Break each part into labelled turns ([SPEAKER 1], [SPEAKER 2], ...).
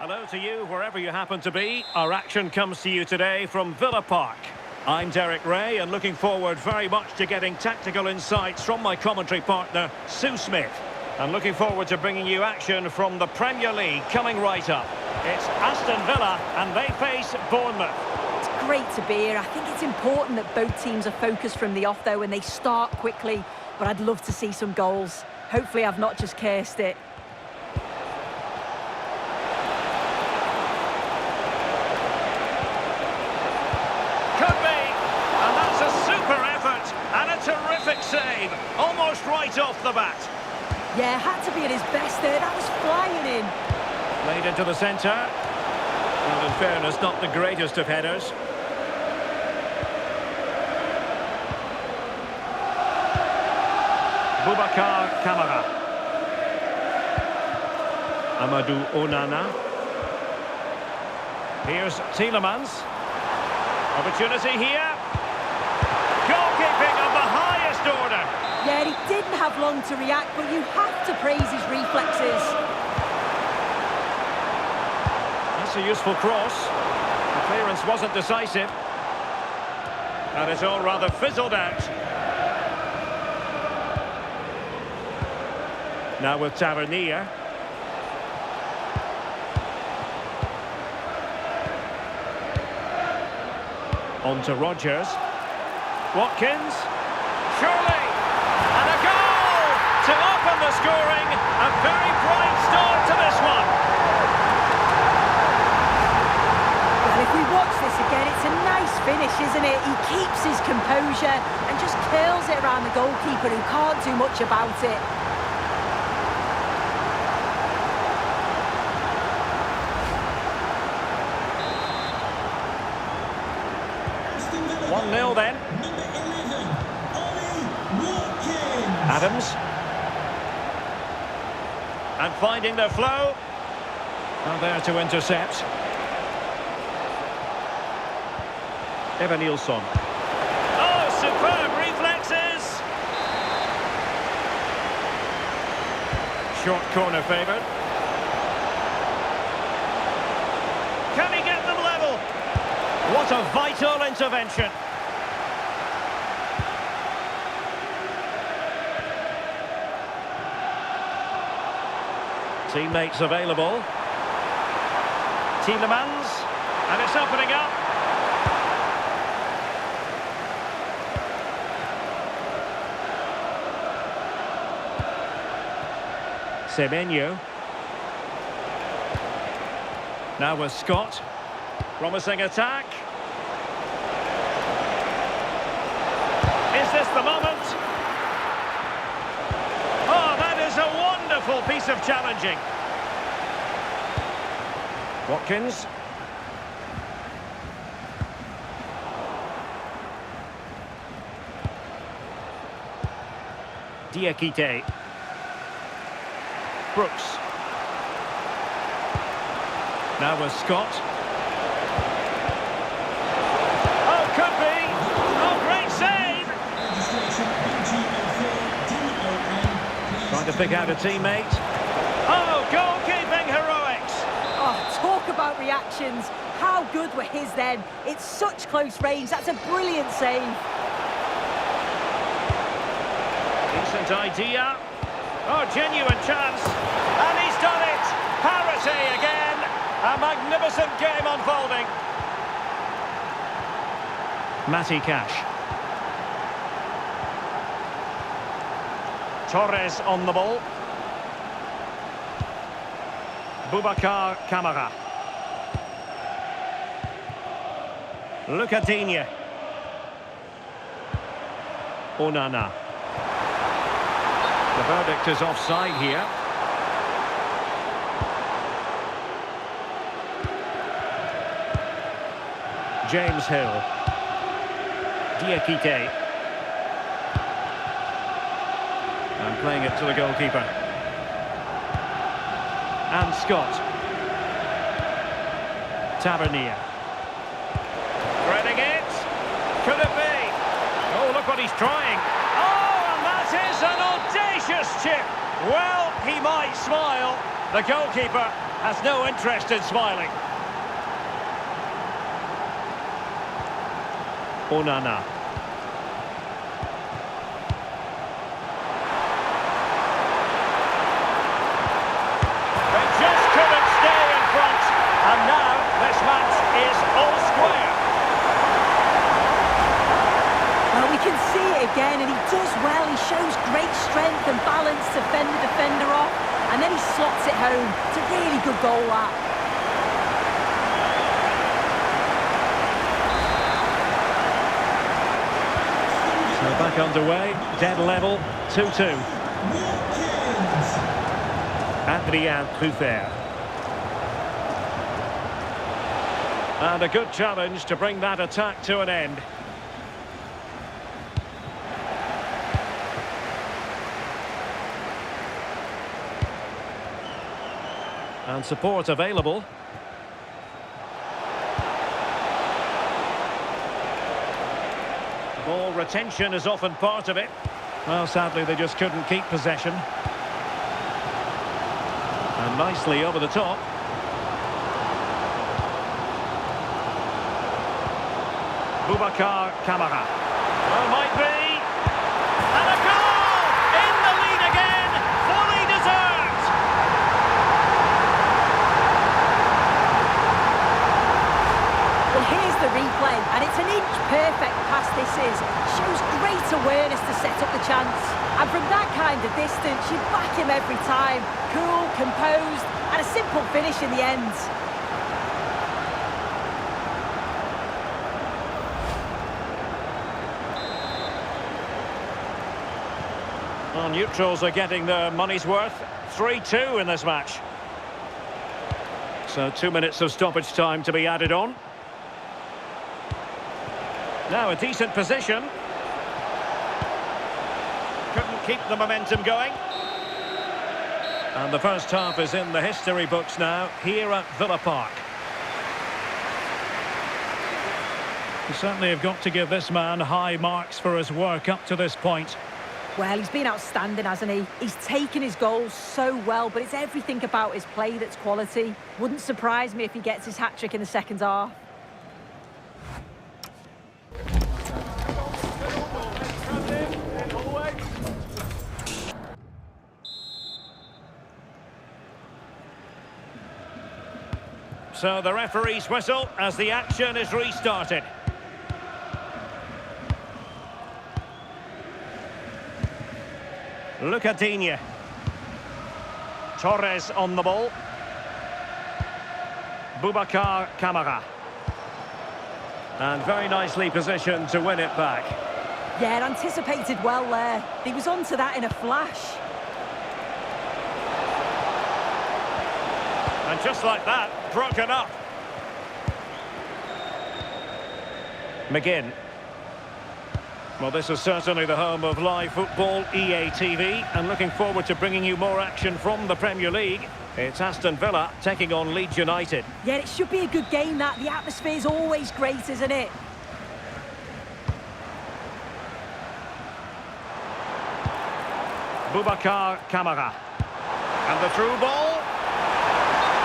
[SPEAKER 1] Hello to you, wherever you happen to be. Our action comes to you today from Villa Park. I'm Derek Ray, and looking forward very much to getting tactical insights from my commentary partner, Sue Smith. And looking forward to bringing you action from the Premier League coming right up. It's Aston Villa, and they face Bournemouth.
[SPEAKER 2] It's great to be here. I think it's important that both teams are focused from the off, though, and they start quickly. But I'd love to see some goals. Hopefully I've not just cursed it.
[SPEAKER 1] Terrific save, almost right off the bat.
[SPEAKER 2] Yeah, had to be at his best there. That was flying in.
[SPEAKER 1] Played into the centre. And in fairness, not the greatest of headers. Boubacar Kamara. Amadou Onana. Here's Tielemans. Opportunity here. Goalkeeping of the highest order.
[SPEAKER 2] Yeah, he didn't have long to react, but you have to praise his reflexes.
[SPEAKER 1] That's a useful cross. The clearance wasn't decisive. And it's all rather fizzled out. Now with Tavernier. On to Rodgers. Watkins, surely, and a goal to open the scoring. A very bright start to this one.
[SPEAKER 2] Well, if we watch this again, it's a nice finish, isn't it? He keeps his composure and just curls it around the goalkeeper who can't do much about it.
[SPEAKER 1] One 0 then. Adams. And finding the flow. And there to intercept. Evanilson. Oh, superb reflexes! Short corner favoured. Can he get them level? What a vital intervention. Teammates available. Tielemans, and it's opening up. Semenyo. Now with Scott. Promising attack. Is this the moment? Oh, that is a wonderful piece of challenging. Watkins. Diakite. Brooks. Now with Scott. Oh, could be. Oh, great save. Trying to pick out a teammate. Oh, goalkeeping heroics.
[SPEAKER 2] Oh, talk about reactions. How good were his then? It's such close range. That's a brilliant save.
[SPEAKER 1] Decent idea. Oh, genuine chance. And he's done it. Parity again. A magnificent game unfolding. Matty Cash. Torres on the ball. Boubacar Kamara. Lucadinha. Onana. The verdict is offside here. James Hill. Diakite. And playing it to the goalkeeper. And Scott. Tavernier. Threading it. Could it be? Oh, look what he's trying. Oh, and that is an audacious Vicious chip. Well, he might smile. The goalkeeper has no interest in smiling. Onana. They just couldn't stay in front. And now this match is all square.
[SPEAKER 2] Well, we can see it again, and he does well. He shows great strength and balance to fend the defender off, and then he slots it home. It's a really good goal, that.
[SPEAKER 1] So back underway, dead level, 2-2. Adrien Truffert. And a good challenge to bring that attack to an end. And support available. Ball retention is often part of it. Well, sadly, they just couldn't keep possession. And nicely over the top. Boubacar Kamara. Well, might be. And a goal! In the lead again! Fully deserved!
[SPEAKER 2] Well, here's the replay, and it's an inch-perfect pass this is. Shows great awareness to set up the chance. And from that kind of distance, you back him every time. Cool, composed, and a simple finish in the end.
[SPEAKER 1] Well, neutrals are getting their money's worth. 3-2 in this match. So 2 minutes of stoppage time to be added on. Now a decent position. Couldn't keep the momentum going. And the first half is in the history books now, here at Villa Park. You certainly have got to give this man high marks for his work up to this point.
[SPEAKER 2] Well, he's been outstanding, hasn't he? He's taken his goals so well, but it's everything about his play that's quality. Wouldn't surprise me if he gets his hat-trick in the second half.
[SPEAKER 1] So the referee's whistle as the action is restarted. Look at Digne. Torres on the ball. Boubacar Kamara. And very nicely positioned to win it back.
[SPEAKER 2] Yeah, anticipated well there. He was onto that in a flash.
[SPEAKER 1] And just like that, broken up. McGinn. Well, this is certainly the home of live football, EA TV, and looking forward to bringing you more action from the Premier League. It's Aston Villa taking on Leeds United.
[SPEAKER 2] Yeah, it should be a good game, that. The atmosphere's always great, isn't it?
[SPEAKER 1] Boubacar Kamara. And the through ball.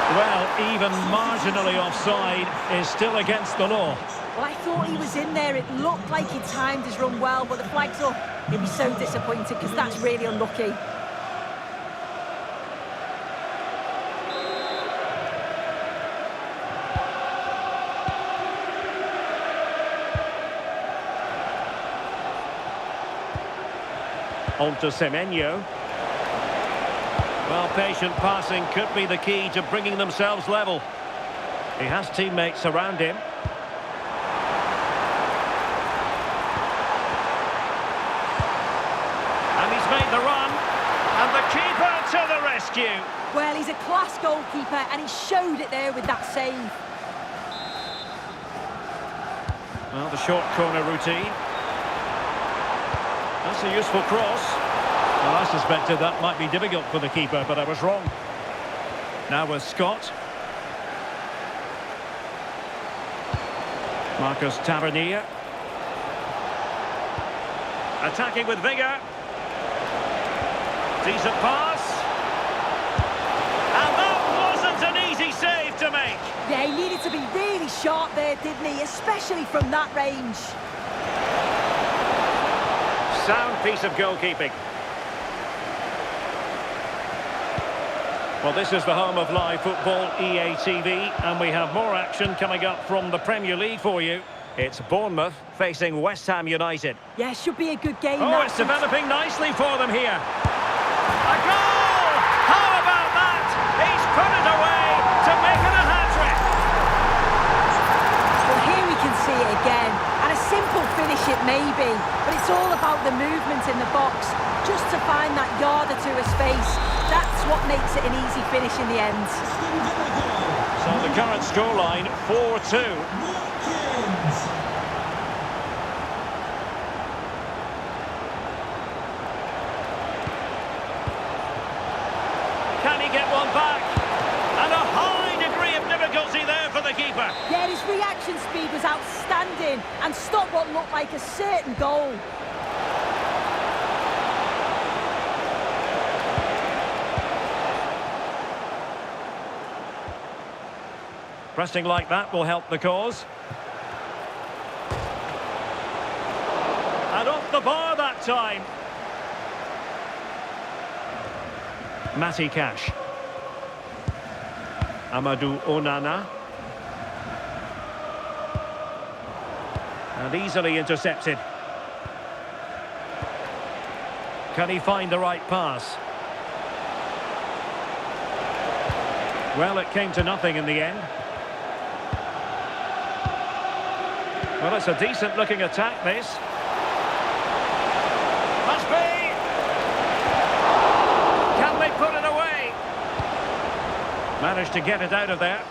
[SPEAKER 1] Well, even marginally offside is still against the law.
[SPEAKER 2] Well, I thought he was in there. It looked like he timed his run well, but the flag's up. He'll be so disappointed because that's really unlucky. On to Semenyo.
[SPEAKER 1] Well, patient passing could be the key to bringing themselves level. He has teammates around him. And he's made the run. And the keeper to the rescue.
[SPEAKER 2] Well, he's a class goalkeeper, and he showed it there with that save.
[SPEAKER 1] Well, the short corner routine. That's a useful cross. Well, I suspected that might be difficult for the keeper, but I was wrong. Now with Scott. Marcus Tavernier. Attacking with vigour. Decent pass. And that wasn't an easy save to make.
[SPEAKER 2] Yeah, he needed to be really sharp there, didn't he? Especially from that range.
[SPEAKER 1] Sound piece of goalkeeping. Well, this is the home of live football, EA TV, and we have more action coming up from the Premier League for you. It's Bournemouth facing West Ham United.
[SPEAKER 2] Yeah, should be a good game.
[SPEAKER 1] Oh, it's developing nicely for them here. A goal! How about that? He's put it away to make it a hat-trick.
[SPEAKER 2] Well, here we can see it again. And a simple finish it may be, but it's all about the movement in the box. Just to find that yard or two of space. That's what makes it an easy finish in the end.
[SPEAKER 1] So the current scoreline, 4-2. Can he get one back? And a high degree of difficulty there for the keeper.
[SPEAKER 2] Yeah, his reaction speed was outstanding and stopped what looked like a certain goal.
[SPEAKER 1] Pressing like that will help the cause. And off the bar that time. Matty Cash. Amadou Onana. And easily intercepted. Can he find the right pass? Well, it came to nothing in the end. Well, it's a decent-looking attack, this. Must be! Can they put it away? Managed to get it out of there.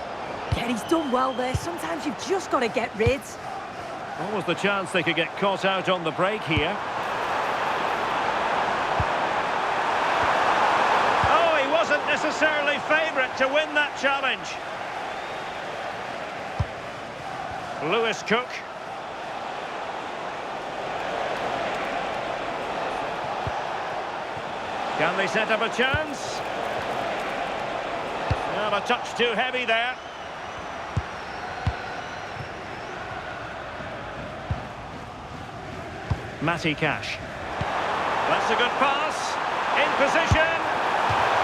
[SPEAKER 2] Yeah, he's done well there. Sometimes you've just got to get rid.
[SPEAKER 1] What was the chance they could get caught out on the break here? Oh, he wasn't necessarily favourite to win that challenge. Lewis Cook. Can they set up a chance? Well, a touch too heavy there. Matty Cash. That's a good pass. In position.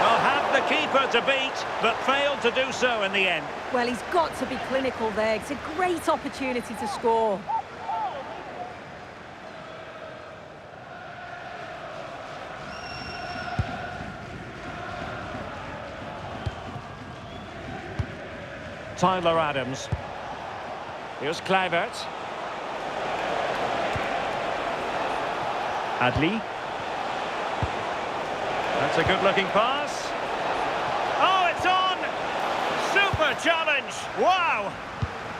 [SPEAKER 1] Well, had the keeper to beat, but failed to do so in the end.
[SPEAKER 2] Well, he's got to be clinical there. It's a great opportunity to score.
[SPEAKER 1] Tyler Adams. Here's Kluivert. Adli. That's a good-looking pass. Oh, it's on! Super challenge! Wow!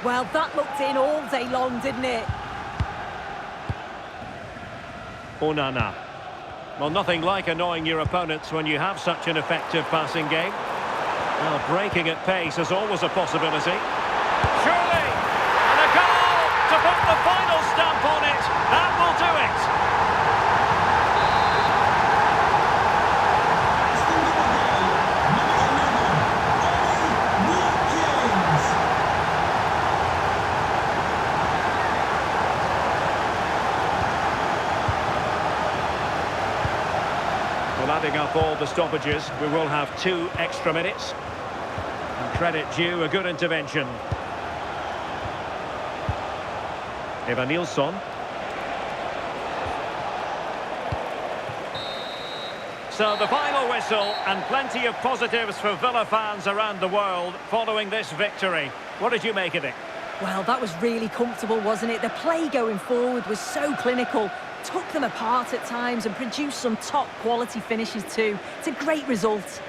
[SPEAKER 2] Well, that looked in all day long, didn't it?
[SPEAKER 1] Onana. Well, nothing like annoying your opponents when you have such an effective passing game. Well, breaking at pace is always a possibility. Surely! And a goal to put the final stamp on it. That will do it. Well, adding up all the stoppages, we will have 2 extra minutes. And credit due, a good intervention. Eva Nilsson. So the final whistle, and plenty of positives for Villa fans around the world following this victory. What did you make of it?
[SPEAKER 2] Well, that was really comfortable, wasn't it? The play going forward was so clinical. Took them apart at times and produced some top-quality finishes too. It's a great result.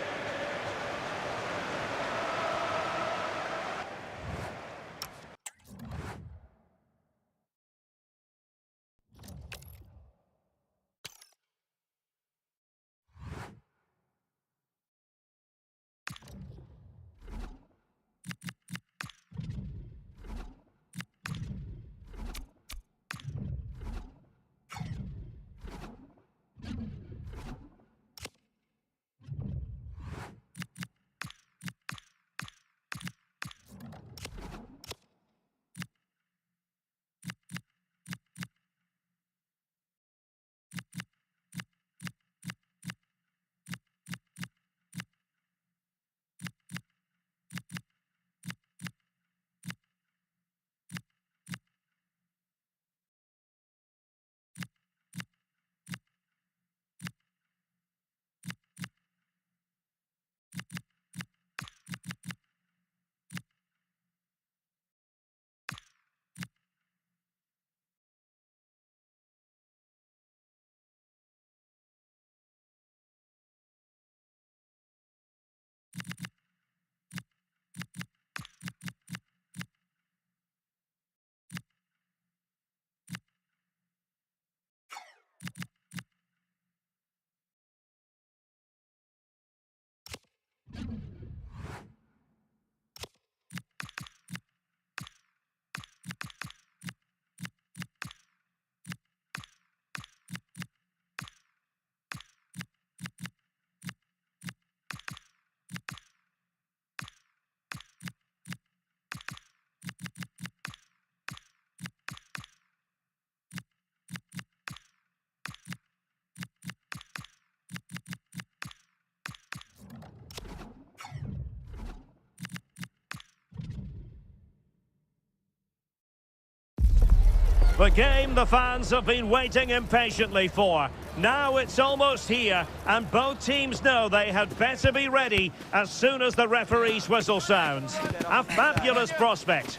[SPEAKER 1] The game the fans have been waiting impatiently for. Now it's almost here, and both teams know they had better be ready as soon as the referee's whistle sounds. A fabulous prospect.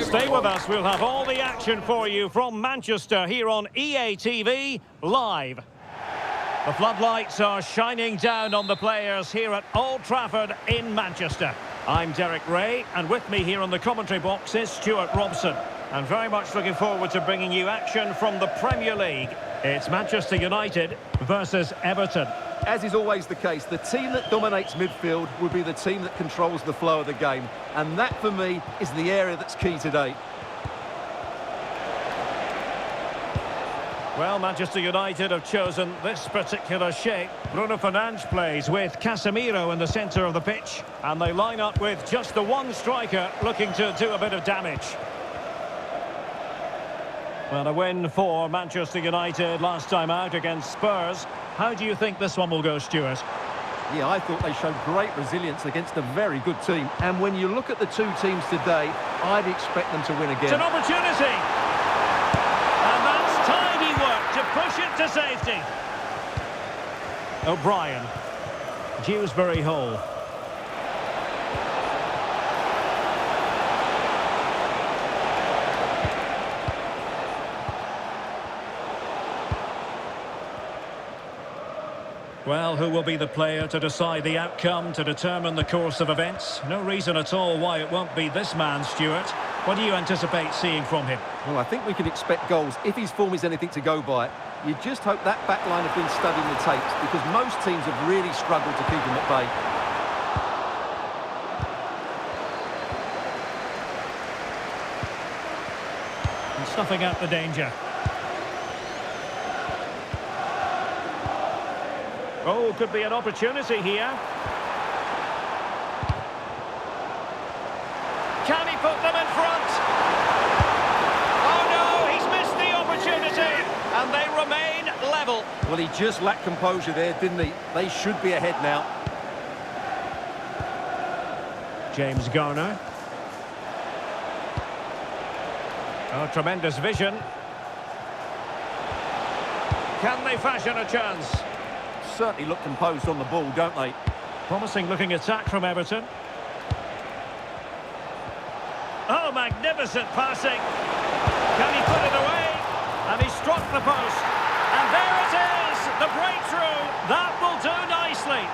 [SPEAKER 1] Stay with us, we'll have all the action for you from Manchester here on EA TV Live. The floodlights are shining down on the players here at Old Trafford in Manchester. I'm Derek Ray, and with me here on the commentary box is Stuart Robson. And very much looking forward to bringing you action from the Premier League. It's Manchester United versus Everton.
[SPEAKER 3] As is always the case, the team that dominates midfield will be the team that controls the flow of the game. And that, for me, is the area that's key today.
[SPEAKER 1] Well, Manchester United have chosen this particular shape. Bruno Fernandes plays with Casemiro in the centre of the pitch. And they line up with just the one striker looking to do a bit of damage. Well, a win for Manchester United last time out against Spurs. How do you think this one will go, Stuart?
[SPEAKER 3] Yeah, I thought they showed great resilience against a very good team. And when you look at the two teams today, I'd expect them to win again.
[SPEAKER 1] It's an opportunity! And that's tidy work to push it to safety. O'Brien. Dewsbury Hall. Well, who will be the player to decide the outcome, to determine the course of events? No reason at all why it won't be this man, Stuart. What do you anticipate seeing from him?
[SPEAKER 3] Well, I think we can expect goals if his form is anything to go by. You just hope that back line have been studying the tapes, because most teams have really struggled to keep him at bay.
[SPEAKER 1] And snuffing out the danger. Oh, could be an opportunity here. Can he put them in front? Oh no, he's missed the opportunity, and they remain level.
[SPEAKER 3] Well, he just lacked composure there, didn't he? They should be ahead now.
[SPEAKER 1] James Garner. Oh, tremendous vision. Can they fashion a chance?
[SPEAKER 3] Certainly look composed on the ball, don't they?
[SPEAKER 1] Promising looking attack from Everton. Oh, magnificent passing. Can he put it away? And he struck the post. And there it is, the breakthrough. That will do nicely.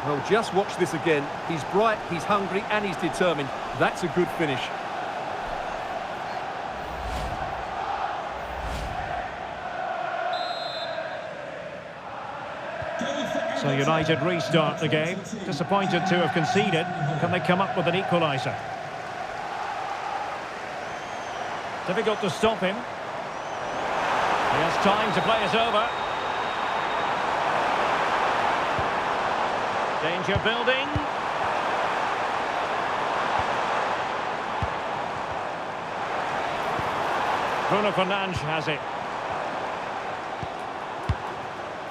[SPEAKER 3] Well, just watch this again. He's bright, he's hungry, and he's determined. That's a good finish.
[SPEAKER 1] So United restart the game. Disappointed to have conceded. Can they come up with an equaliser? Difficult to stop him. He has time to play it over. Danger building. Bruno Fernandes has it.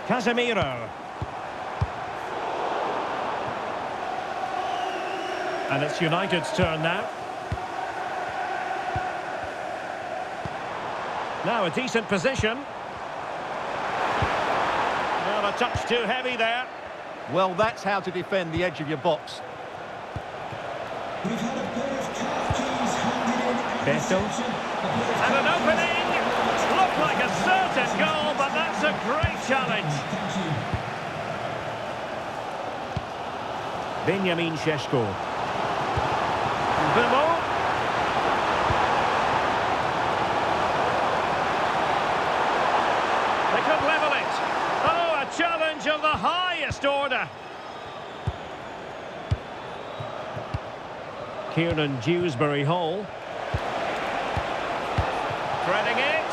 [SPEAKER 1] Casemiro. And it's United's turn now. Now a decent position. Well, a touch too heavy there.
[SPEAKER 3] Well, that's how to defend the edge of your box.
[SPEAKER 1] Beto. And an opening. Looked like a certain goal, but that's a great challenge. Benjamin Šeško. Vimo. They could level it. Oh, a challenge of the highest order. Kieran Dewsbury Hall. Threading it.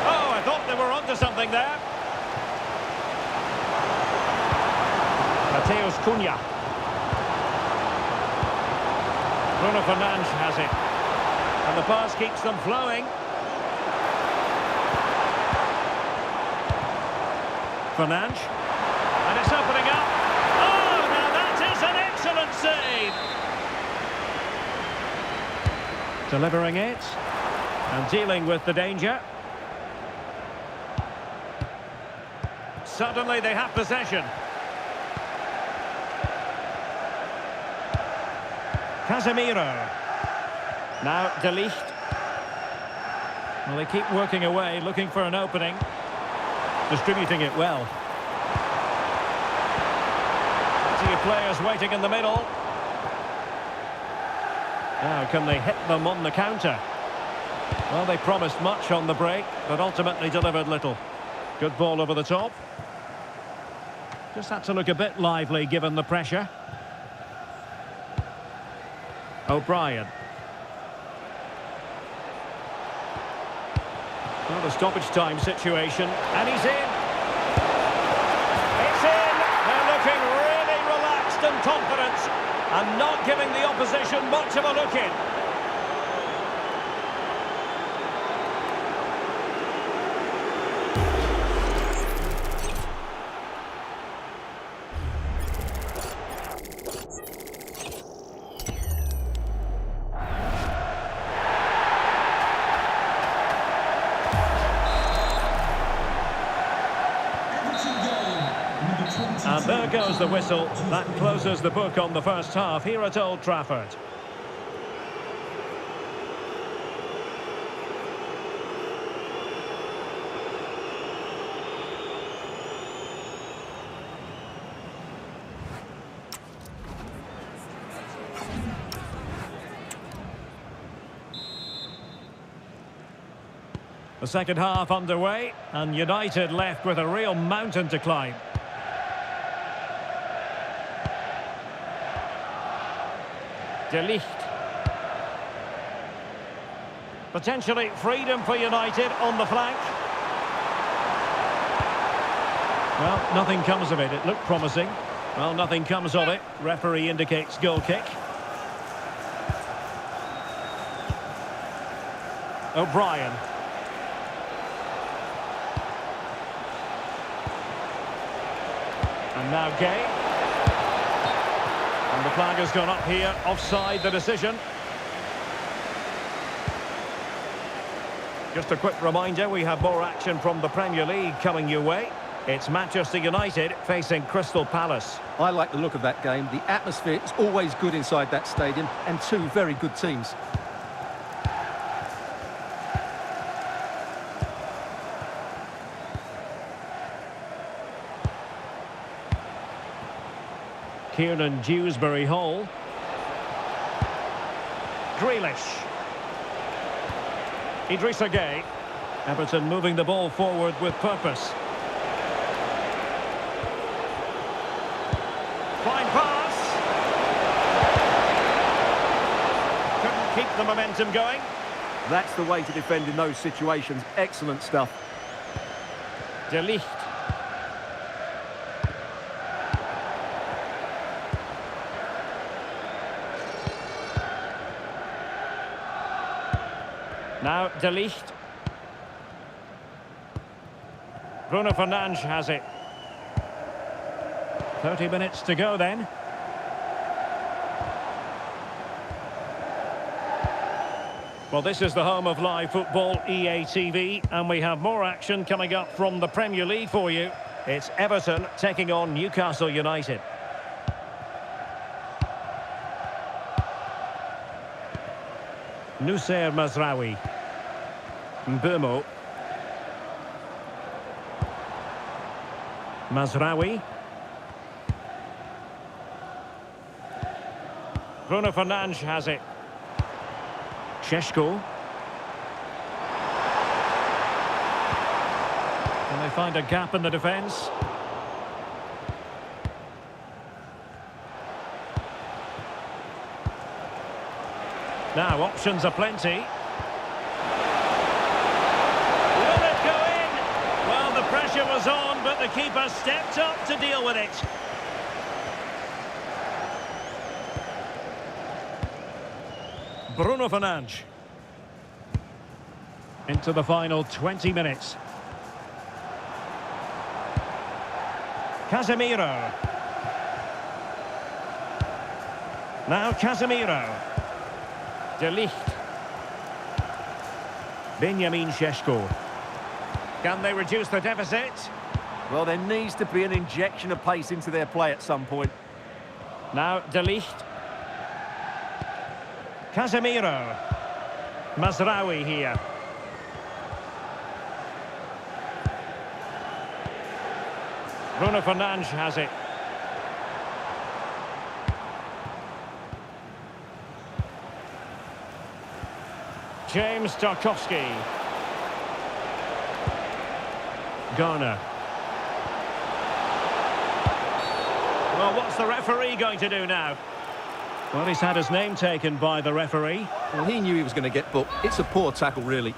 [SPEAKER 1] Oh, I thought they were onto something there. Mateus Cunha. Bruno Fernandes has it. And the pass keeps them flowing. Fernandes. And And it's opening up. Oh, now that is an excellent save. Delivering it. And dealing with the danger. Suddenly they have possession. Casemiro. Now De Ligt. Well, they keep working away, looking for an opening. Distributing it well. Plenty of players waiting in the middle. Now, can they hit them on the counter? Well, they promised much on the break, but ultimately delivered little. Good ball over the top. Just had to look a bit lively given the pressure. O'Brien. Well, the stoppage time situation, and he's in. It's in. They're looking really relaxed and confident, and not giving the opposition much of a look in. And there goes the whistle. That closes the book on the first half here at Old Trafford. The second half underway, and United left with a real mountain to climb. De Ligt. Potentially freedom for United on the flank. Well, nothing comes of it. It looked promising. Well, nothing comes of it. Referee indicates goal kick. O'Brien. And now Gay. And the flag has gone up here, offside the decision. Just a quick reminder, we have more action from the Premier League coming your way. It's Manchester United facing Crystal Palace.
[SPEAKER 3] I like the look of that game. The atmosphere is always good inside that stadium, and two very good teams.
[SPEAKER 1] Kiernan Dewsbury-Hall. Grealish. Idrissa Gueye. Everton moving the ball forward with purpose. Fine pass. Couldn't keep the momentum going.
[SPEAKER 3] That's the way to defend in those situations. Excellent stuff.
[SPEAKER 1] De Ligt. Now De Ligt. Bruno Fernandes has it. 30 minutes to go then. Well, this is the home of live football, EA TV, and we have more action coming up from the Premier League for you. It's Everton taking on Newcastle United. Noussair Mazraoui. Mbeumo. Mazraoui. Bruno Fernandes has it. Šeško. Can they find a gap in the defence? Now, options are plenty. Will it go in? Well, the pressure was on, but the keeper stepped up to deal with it. Bruno Fernandes. Into the final 20 minutes. Casemiro. Now Casemiro. De Ligt. Benjamin Šeško. Can they reduce the deficit?
[SPEAKER 3] Well, there needs to be an injection of pace into their play at some point.
[SPEAKER 1] Now De Ligt. Casemiro. Mazraoui here. Bruno Fernandes has it. James Tarkowski. Garner. Well, what's the referee going to do now? Well, he's had his name taken by the referee.
[SPEAKER 3] Well, he knew he was going to get booked. It's a poor tackle, really.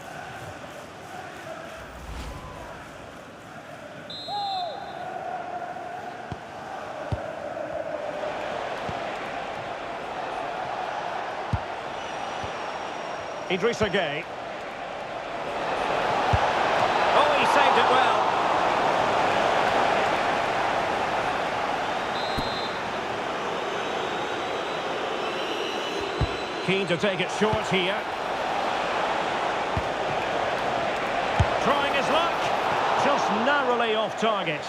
[SPEAKER 1] Idrissa Gueye. Oh, he saved it well. Keen to take it short here. Trying his luck. Just narrowly off target.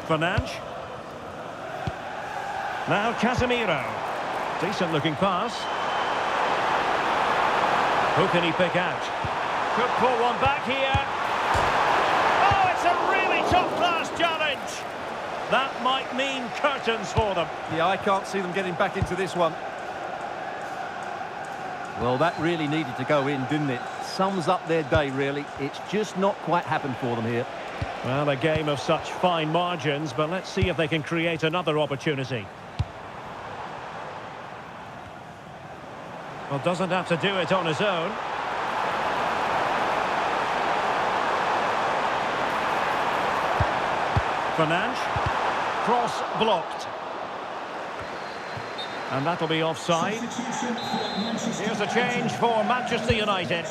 [SPEAKER 1] Fernandes. Now Casemiro. Decent looking pass. Who can he pick out? Could pull one back here. Oh, it's a really top-class challenge. That might mean curtains for them.
[SPEAKER 3] Yeah, I can't see them getting back into this one. Well, that really needed to go in, didn't it? Sums up their day, really. It's just not quite happened for them here.
[SPEAKER 1] Well, a game of such fine margins, but let's see if they can create another opportunity. Well, doesn't have to do it on his own. Fernandes. Cross blocked. And that'll be offside. Here's a change for Manchester United.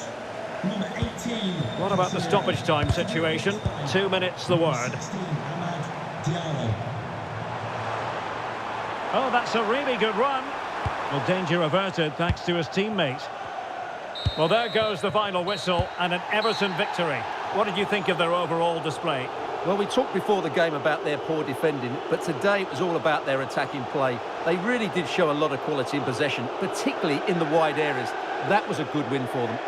[SPEAKER 1] What about the stoppage time situation? 2 minutes the word. Oh, that's a really good run. Well, danger averted thanks to his teammate. Well, there goes the final whistle and an Everton victory. What did you think of their overall display?
[SPEAKER 3] Well, we talked before the game about their poor defending, but today it was all about their attacking play. They really did show a lot of quality in possession, particularly in the wide areas. That was a good win for them.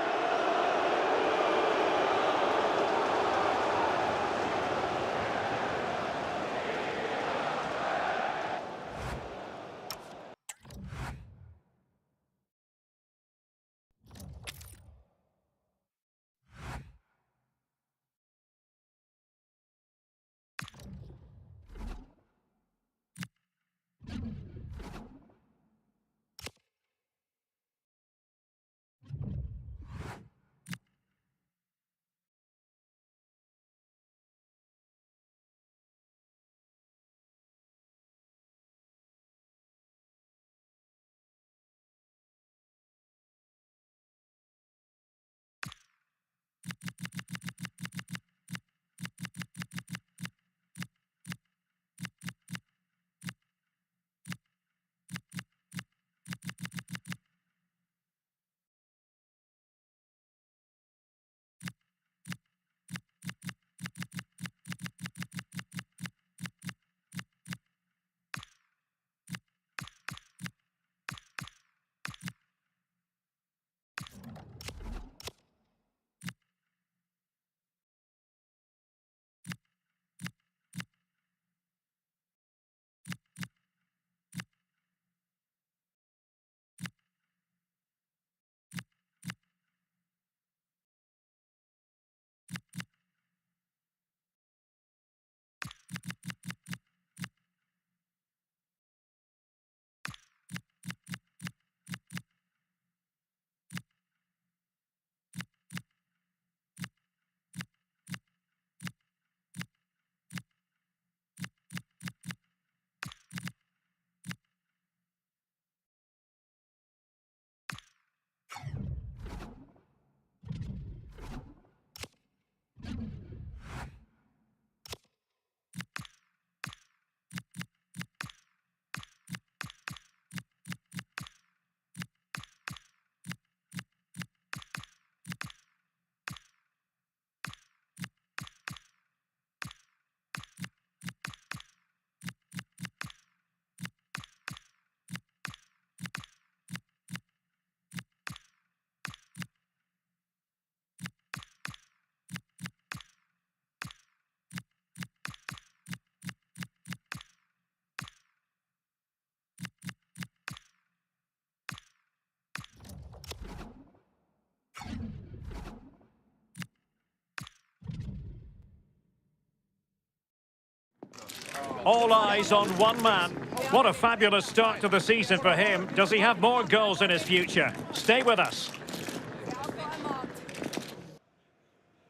[SPEAKER 1] All eyes on one man. What a fabulous start to the season for him. Does he have more goals in his future? Stay with us.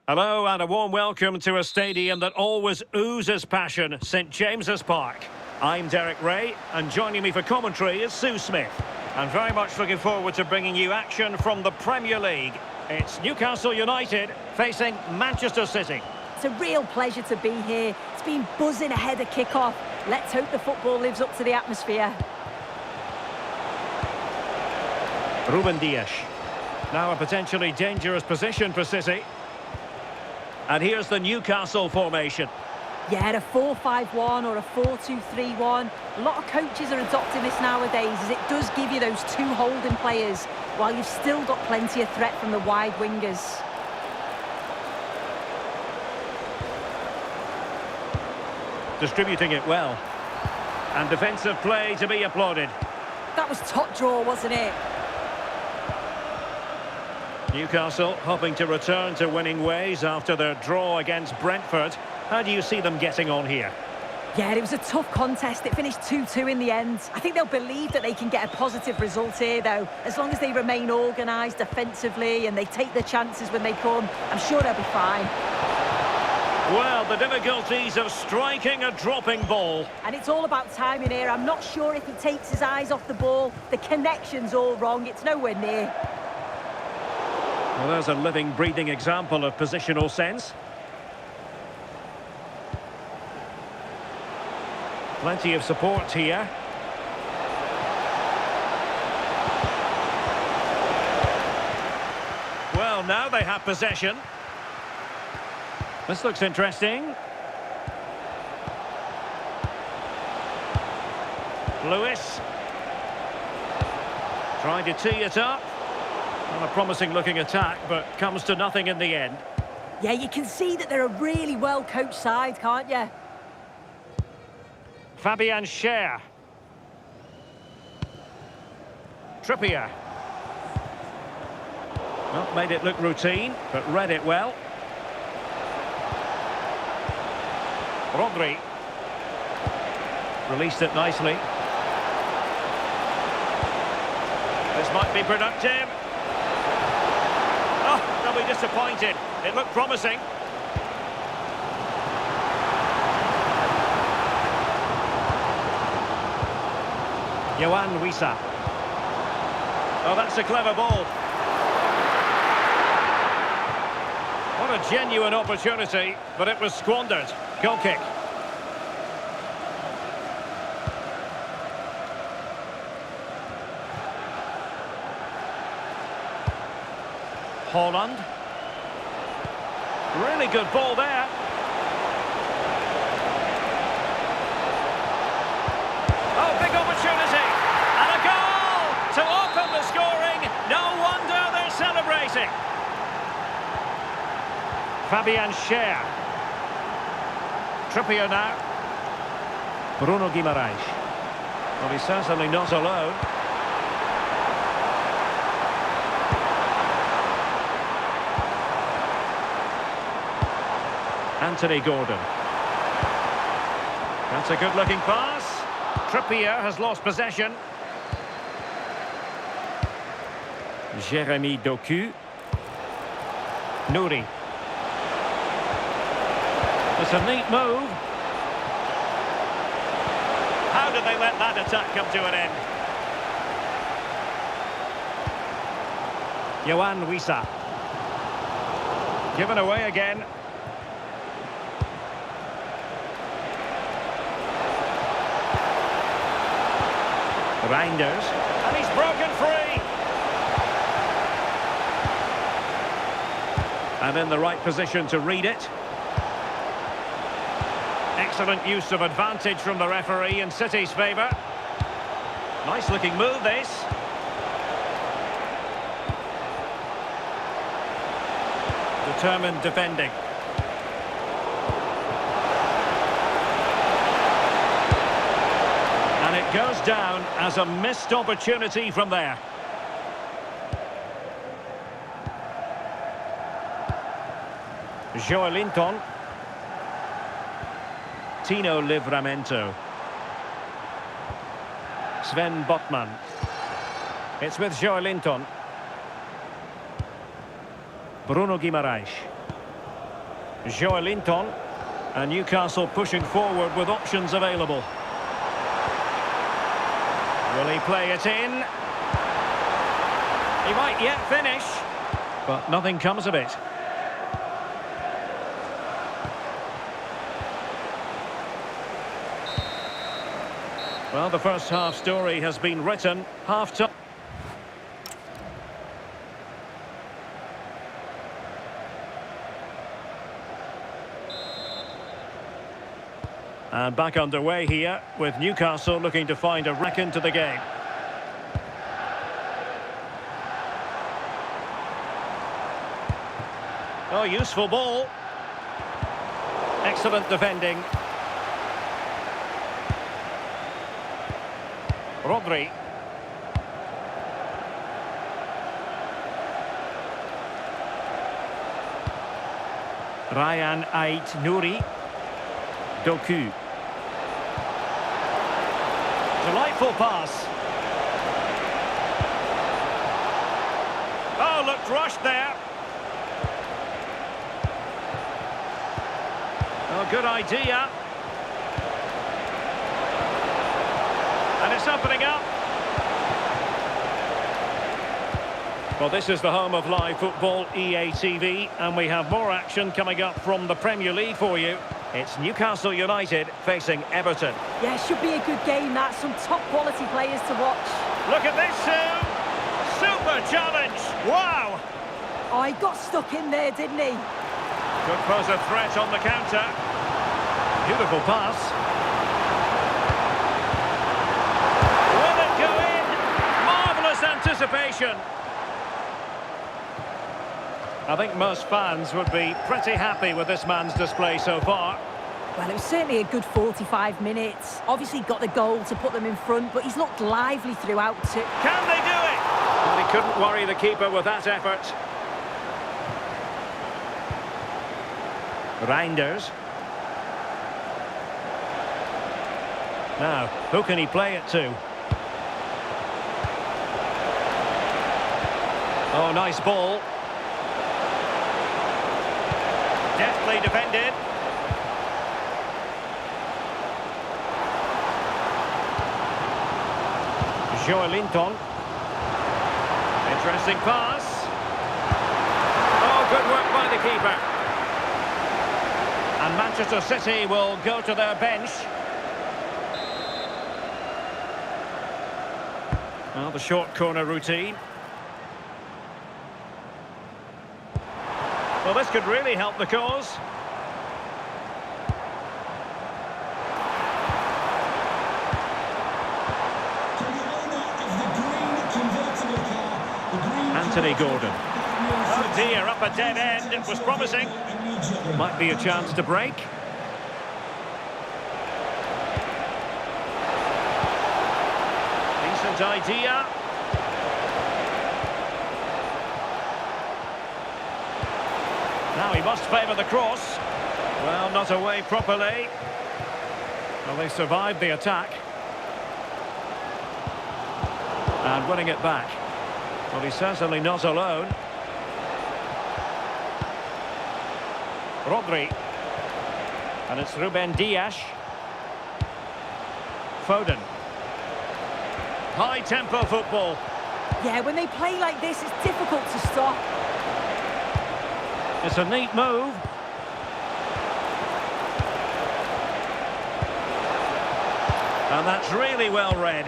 [SPEAKER 1] Hello and a warm welcome to a stadium that always oozes passion, St James's Park. I'm Derek Ray, and joining me for commentary is Sue Smith. And very much looking forward to bringing you action from the Premier League. It's Newcastle United facing Manchester City.
[SPEAKER 2] It's a real pleasure to be here. It's been buzzing ahead of kick-off. Let's hope the football lives up to the atmosphere.
[SPEAKER 1] Ruben Dias. Now a potentially dangerous position for City. And here's the Newcastle formation.
[SPEAKER 2] Yeah, a 4-5-1 or a 4-2-3-1. A lot of coaches are adopting this nowadays, as it does give you those two holding players, while you've still got plenty of threat from the wide wingers.
[SPEAKER 1] Distributing it well. And defensive play to be applauded.
[SPEAKER 2] That was top draw, wasn't it?
[SPEAKER 1] Newcastle hoping to return to winning ways after their draw against Brentford. How do you see them getting on here?
[SPEAKER 2] Yeah, it was a tough contest. It finished 2-2 in the end. I think they'll believe that they can get a positive result here, though. As long as they remain organised defensively and they take the chances when they come, I'm sure they'll be fine.
[SPEAKER 1] Well, the difficulties of striking a dropping ball.
[SPEAKER 2] And it's all about timing here. I'm not sure if he takes his eyes off the ball. The connection's all wrong. It's nowhere near.
[SPEAKER 1] Well, there's a living, breathing example of positional sense. Plenty of support here. Well, now they have possession. This looks interesting. Lewis. Trying to tee it up. Not a promising looking attack, but comes to nothing in the end.
[SPEAKER 2] Yeah, you can see that they're a really well-coached side, can't you?
[SPEAKER 1] Fabian Schär. Trippier. Well, made it look routine, but read it well. Rodri. Released it nicely. This might be productive. Oh, they'll be disappointed. It looked promising. Yohan Wissa. Oh, that's a clever ball. What a genuine opportunity, but it was squandered. Goal kick. Holland. Really good ball there. Oh, big opportunity. And a goal to open the scoring. No wonder they're celebrating. Fabian Schär. Trippier now. Bruno Guimaraes. Well, he's certainly not alone. Anthony Gordon. That's a good-looking pass. Trippier has lost possession. Jeremy Doku. Nouri. It's a neat move. How did they let that attack come to an end? Yohan Wissa. Given away again. Reinders. And he's broken free. And in the right position to read it. Excellent use of advantage from the referee in City's favour. Nice looking move, this. Determined defending. And it goes down as a missed opportunity from there. Joelinton. Contino Livramento. Sven Botman. It's with Joelinton. Bruno Guimaraes. Joelinton. And Newcastle pushing forward with options available. Will he play it in? He might yet finish, but nothing comes of it. Well, the first half story has been written. Half-time. And back underway here, with Newcastle looking to find a wreck into the game. Oh, useful ball. Excellent defending. Rodri. Ryan Ait-Nouri. Doku. Delightful pass. Oh, looked rushed there. Oh, good idea. And it's opening up. Well, this is the home of live football, EA TV, and we have more action coming up from the Premier League for you. It's Newcastle United facing Everton.
[SPEAKER 2] Yeah, should be a good game, that. Some top quality players to watch.
[SPEAKER 1] Look at this, Sue! Super challenge! Wow!
[SPEAKER 2] Oh, he got stuck in there, didn't he?
[SPEAKER 1] Could pose a threat on the counter. Beautiful pass. Will it go in? Marvellous anticipation. I think most fans would be pretty happy with this man's display so far.
[SPEAKER 2] Well, it was certainly a good 45 minutes. Obviously got the goal to put them in front, but he's looked lively throughout too.
[SPEAKER 1] Can they do it? Well, he couldn't worry the keeper with that effort. Reinders. Now, who can he play it to? Oh, nice ball. Deftly defended. Joelinton. Interesting pass. Oh, good work by the keeper. And Manchester City will go to their bench. Well, the short corner routine. Well, this could really help the cause. Anthony Gordon. Oh dear, up a dead end. It was promising. Might be a chance to break. Decent idea. Now he must favour the cross. Well, not away properly. Well, they survived the attack. And winning it back. Well, he's certainly not alone. Rodri. And it's Ruben Dias. Foden. High-tempo football.
[SPEAKER 2] Yeah, when they play like this, it's difficult to stop.
[SPEAKER 1] It's a neat move. And that's really well read.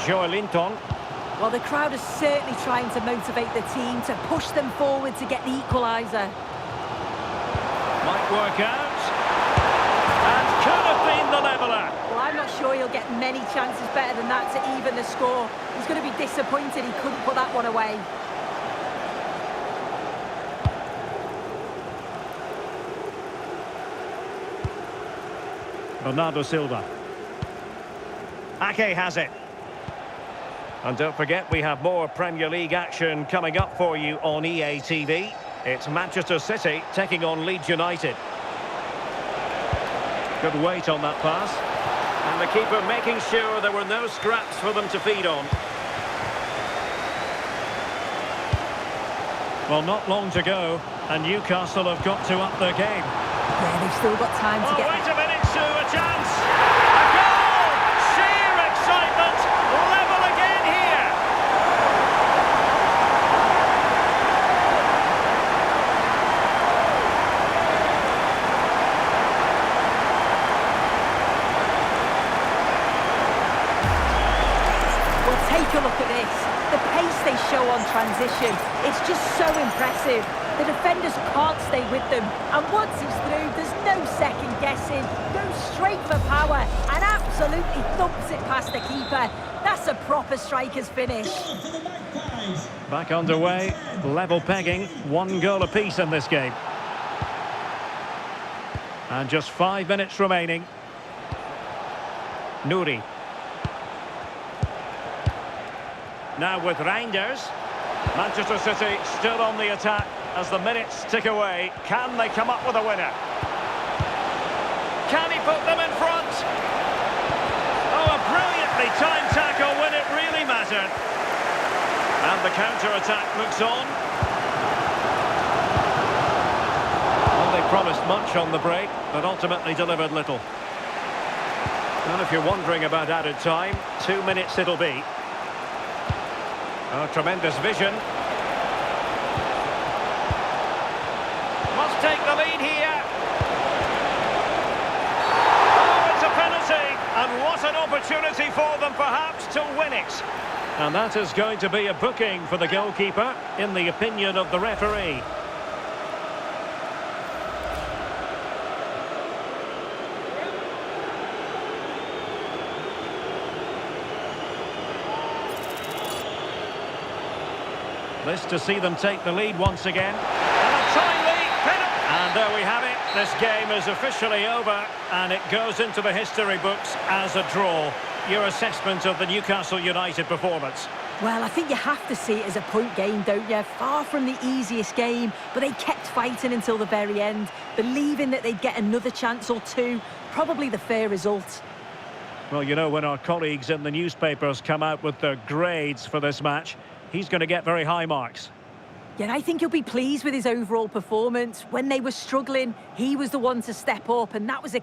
[SPEAKER 1] Joelinton.
[SPEAKER 2] Well, the crowd is certainly trying to motivate the team to push them forward to get the equaliser.
[SPEAKER 1] Might work out. And could have been the leveller.
[SPEAKER 2] Well, I'm not sure he'll get many chances better than that to even the score. He's going to be disappointed he couldn't put that one away.
[SPEAKER 1] Bernardo Silva. Ake has it. And don't forget, we have more Premier League action coming up for you on EA TV. It's Manchester City taking on Leeds United. Good weight on that pass. And the keeper making sure there were no scraps for them to feed on. Well, not long to go, and Newcastle have got to up their game.
[SPEAKER 2] Yeah, they've still got time to get...
[SPEAKER 1] Wait a minute, Sue, a chance! A goal! Sheer excitement! Level again here!
[SPEAKER 2] Well, take a look at this. The pace they show on transition, it's just so impressive. The defenders can't stay with them. And once he's through, there's no second guessing. Goes straight for power and absolutely thumps it past the keeper. That's a proper striker's finish.
[SPEAKER 1] Back underway, level pegging, 1 goal apiece in this game. And just 5 minutes remaining. Nouri. Now with Reinders. Manchester City still on the attack as the minutes tick away. Can they come up with a winner? Can he put them in front? Oh, a brilliantly timed tackle when it really mattered. And the counter-attack looks on. Well, they promised much on the break, but ultimately delivered little. And if you're wondering about added time, 2 minutes it'll be. Oh, tremendous vision. Must take the lead here. Oh, it's a penalty. And what an opportunity for them, perhaps, to win it. And that is going to be a booking for the goalkeeper, in the opinion of the referee. This to see them take the lead once again. And a timely penalty. And there we have it. This game is officially over, and it goes into the history books as a draw. Your assessment of the Newcastle United performance?
[SPEAKER 2] Well, I think you have to see it as a point game, don't you? Far from the easiest game, but they kept fighting until the very end, believing that they'd get another chance or two. Probably the fair result.
[SPEAKER 1] Well, you know, when our colleagues in the newspapers come out with their grades for this match, he's going to get very high marks.
[SPEAKER 2] Yeah, I think he'll be pleased with his overall performance. When they were struggling, he was the one to step up, and that was a...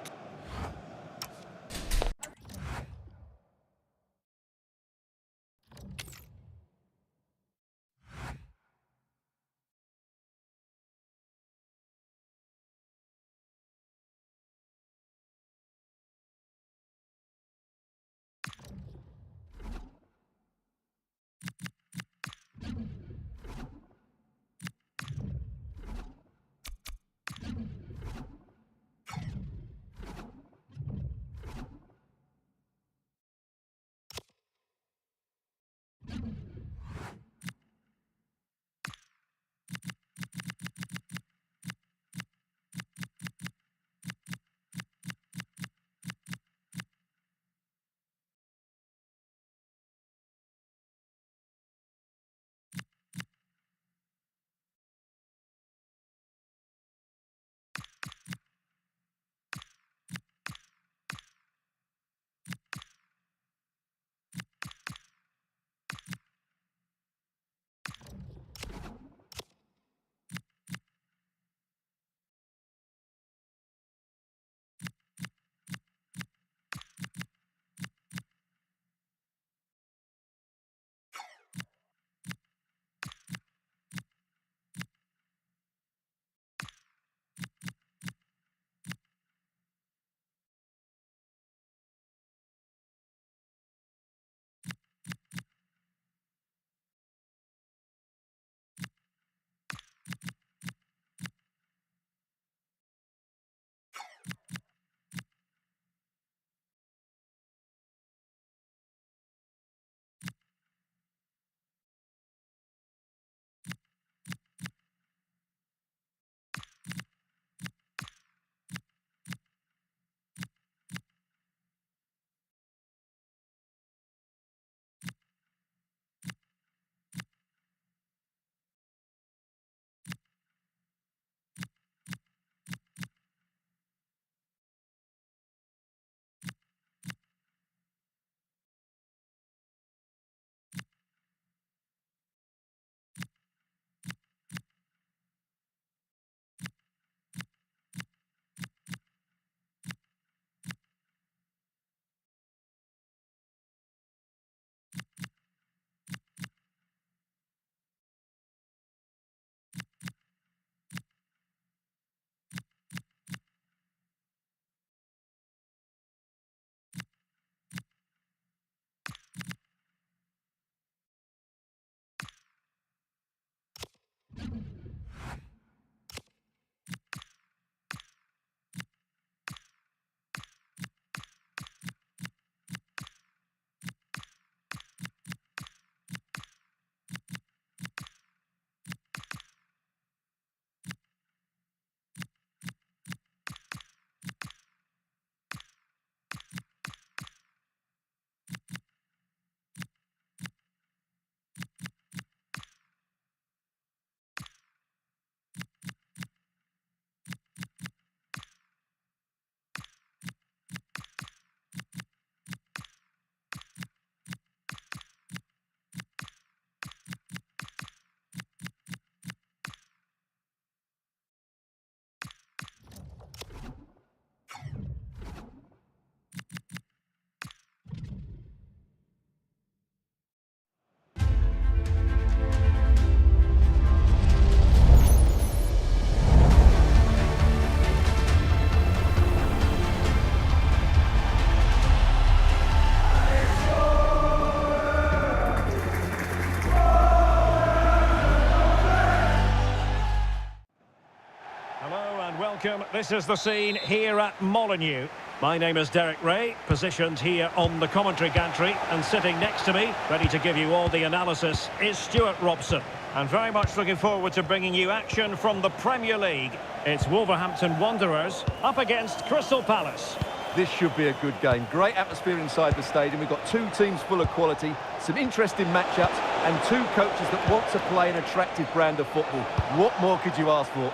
[SPEAKER 1] welcome. This is the scene here at Molineux. My name is Derek Ray, positioned here on the commentary gantry, and sitting next to me, ready to give you all the analysis, is Stuart Robson. And very much looking forward to bringing you action from the Premier League. It's Wolverhampton Wanderers up against Crystal Palace.
[SPEAKER 3] This should be a good game. Great atmosphere inside the stadium. We've got two teams full of quality, some interesting matchups, and two coaches that want to play an attractive brand of football. What more could you ask for?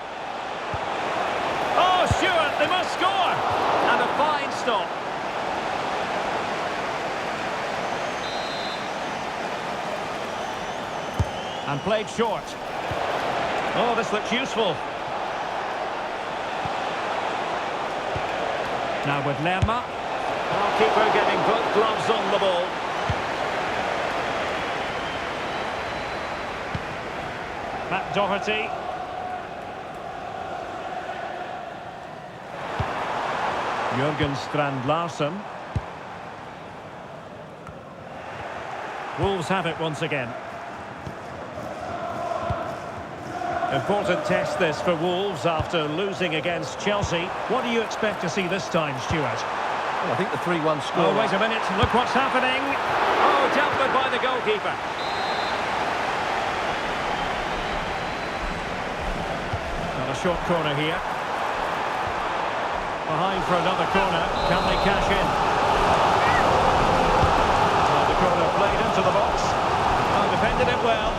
[SPEAKER 1] Oh, Stuart, they must score! And a fine stop. And played short. Oh, this looks useful. Now with Lerma. Oh, keeper getting both gloves on the ball. Matt Doherty. Jürgen Strand-Larsen. Wolves have it once again. Important test this for Wolves after losing against Chelsea. What do you expect to see this time, Stuart?
[SPEAKER 3] Well, I think the 3-1 score...
[SPEAKER 1] Oh, wait a minute. Look what's happening. Oh, dealt with by the goalkeeper. Got a short corner here. Behind for another corner. Can they cash in? Well, the corner played into the box. Oh, defended it well.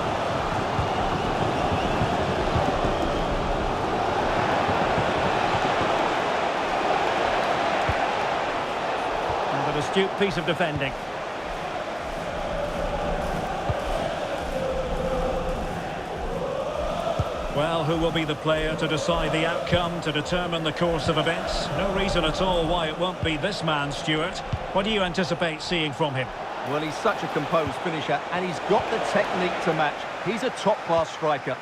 [SPEAKER 1] And an astute piece of defending. Well, who will be the player to decide the outcome, to determine the course of events? No reason at all why it won't be this man, Stuart. What do you anticipate seeing from him?
[SPEAKER 3] Well, he's such a composed finisher, and he's got the technique to match. He's a top-class striker.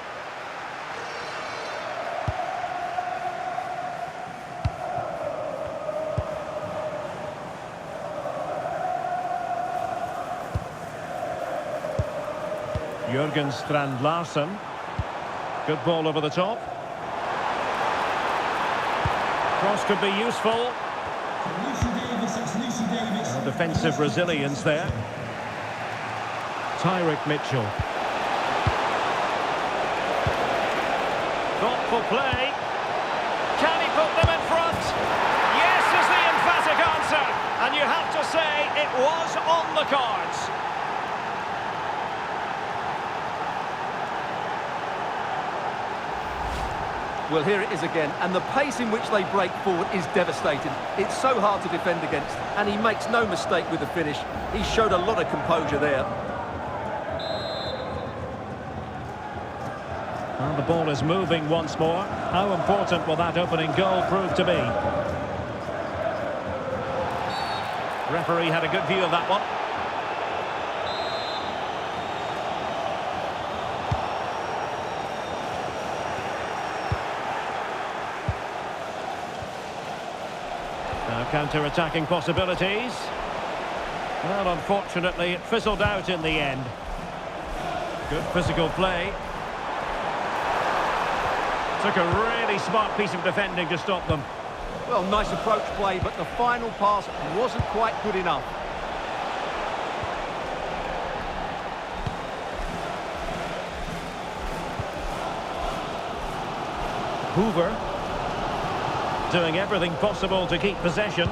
[SPEAKER 1] Jürgen Strand-Larsen. Good ball over the top. Cross could be useful. Defensive resilience there. Tyrick Mitchell. Thoughtful play. Can he put them in front? Yes is the emphatic answer. And you have to say it was on the cards.
[SPEAKER 3] Well, here it is again, and the pace in which they break forward is devastating. It's so hard to defend against, and he makes no mistake with the finish. He showed a lot of composure there.
[SPEAKER 1] And the ball is moving once more. How important will that opening goal prove to be? Referee had a good view of that one. Counter-attacking possibilities. Well, unfortunately, it fizzled out in the end. Good physical play. Took a really smart piece of defending to stop them.
[SPEAKER 3] Well, nice approach play, but the final pass wasn't quite good enough.
[SPEAKER 1] Hoover. Doing everything possible to keep possession.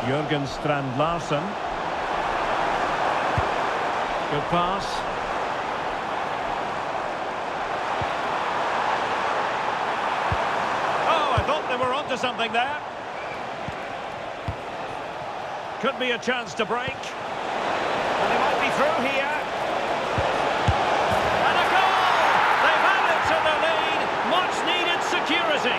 [SPEAKER 1] Jürgen Strand-Larsen. Good pass. Oh, I thought they were onto something there. Could be a chance to break. And they might be through here. Much-needed security.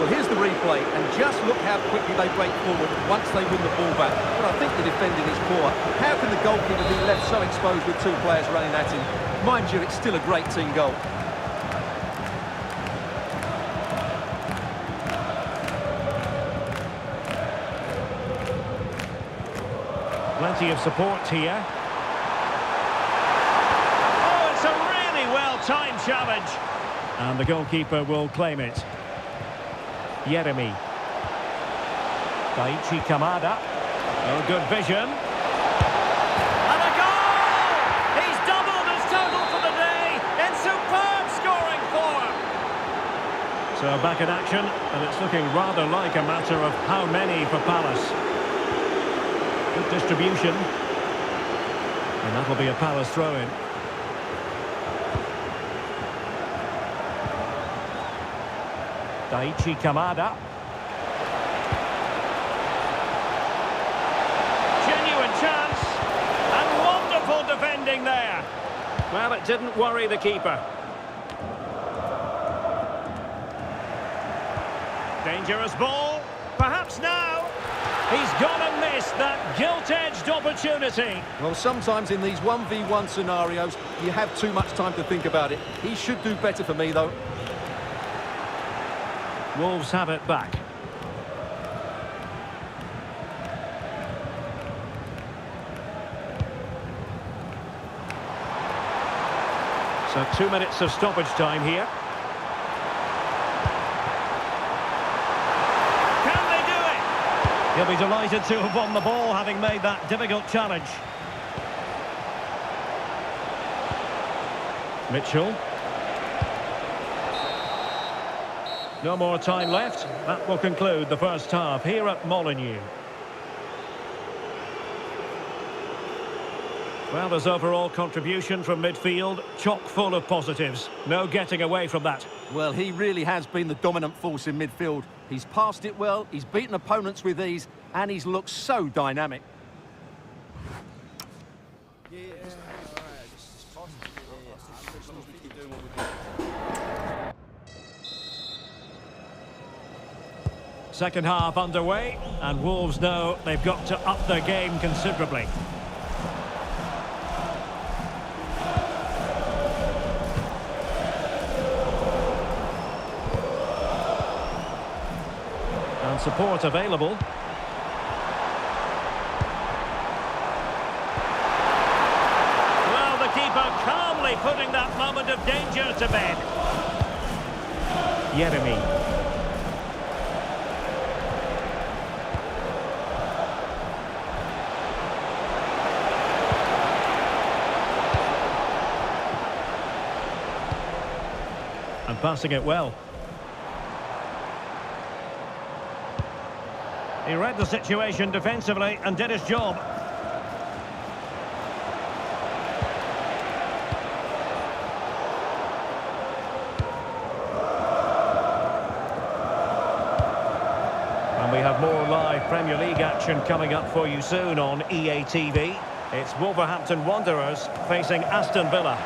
[SPEAKER 3] Well, here's the replay, and just look how quickly they break forward once they win the ball back. But I think the defending is poor. How can the goalkeeper be left so exposed with two players running at him? Mind you, it's still a great team goal.
[SPEAKER 1] Plenty of support here. Oh, it's a really well-timed challenge. And the goalkeeper will claim it. Yeremi. Daichi Kamada. Oh, good vision. And a goal! He's doubled his total for the day in superb scoring form. So back in action, and it's looking rather like a matter of how many for Palace. Good distribution. And that'll be a Palace throw-in. Daichi Kamada. Genuine chance. And wonderful defending there. Well, it didn't worry the keeper. Dangerous ball. Perhaps now. He's gone and missed that gilt-edged opportunity.
[SPEAKER 3] Well, sometimes in these 1v1 scenarios, you have too much time to think about it. He should do better for me, though.
[SPEAKER 1] Wolves have it back. So 2 minutes of stoppage time here. Can they do it? He'll be delighted to have won the ball, having made that difficult challenge. Mitchell. No more time left. That will conclude the first half here at Molineux. Well, there's overall contribution from midfield, chock full of positives. No getting away from that.
[SPEAKER 3] Well, he really has been the dominant force in midfield. He's passed it well, he's beaten opponents with ease, and he's looked so dynamic.
[SPEAKER 1] Second half underway, and Wolves know they've got to up their game considerably. And support available. Well, the keeper calmly putting that moment of danger to bed. Yeremi. And passing it well. He read the situation defensively and did his job. And we have more live Premier League action coming up for you soon on EA TV. It's Wolverhampton Wanderers facing Aston Villa.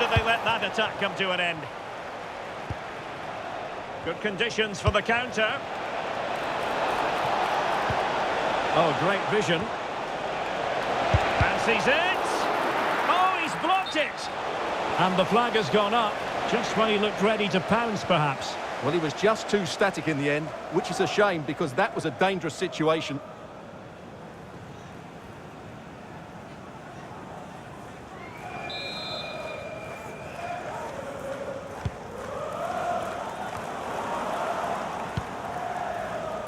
[SPEAKER 1] They let that attack come to an end. Good conditions for the counter. Oh, great vision. Fancies it. Oh, he's blocked it. And the flag has gone up, just when he looked ready to pounce, perhaps.
[SPEAKER 3] Well, he was just too static in the end, which is a shame because that was a dangerous situation.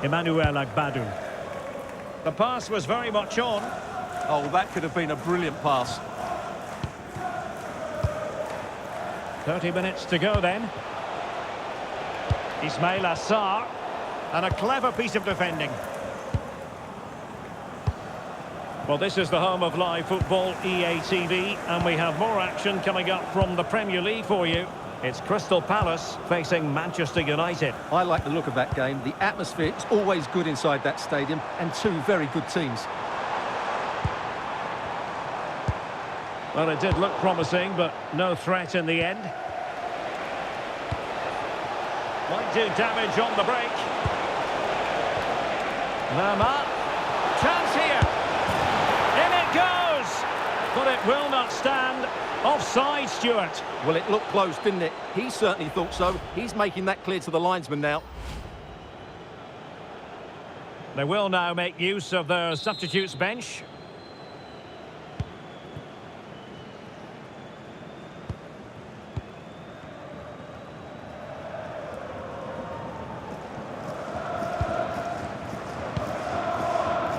[SPEAKER 1] Emmanuel Agbadou. The pass was very much on.
[SPEAKER 3] Oh, that could have been a brilliant pass.
[SPEAKER 1] 30 minutes to go then. Ismail Assar. And a clever piece of defending. Well, this is the home of live football, EA TV, and we have more action coming up from the Premier League for you. It's Crystal Palace facing Manchester United.
[SPEAKER 3] I like the look of that game. The atmosphere is always good inside that stadium, and two very good teams.
[SPEAKER 1] Well, it did look promising, but no threat in the end. Might do damage on the break. Lerma. Chance here. In it goes! But it will not stand. Offside, Stuart.
[SPEAKER 3] Well, it looked close, didn't it? He certainly thought so. He's making that clear to the linesman now.
[SPEAKER 1] They will now make use of their substitutes bench.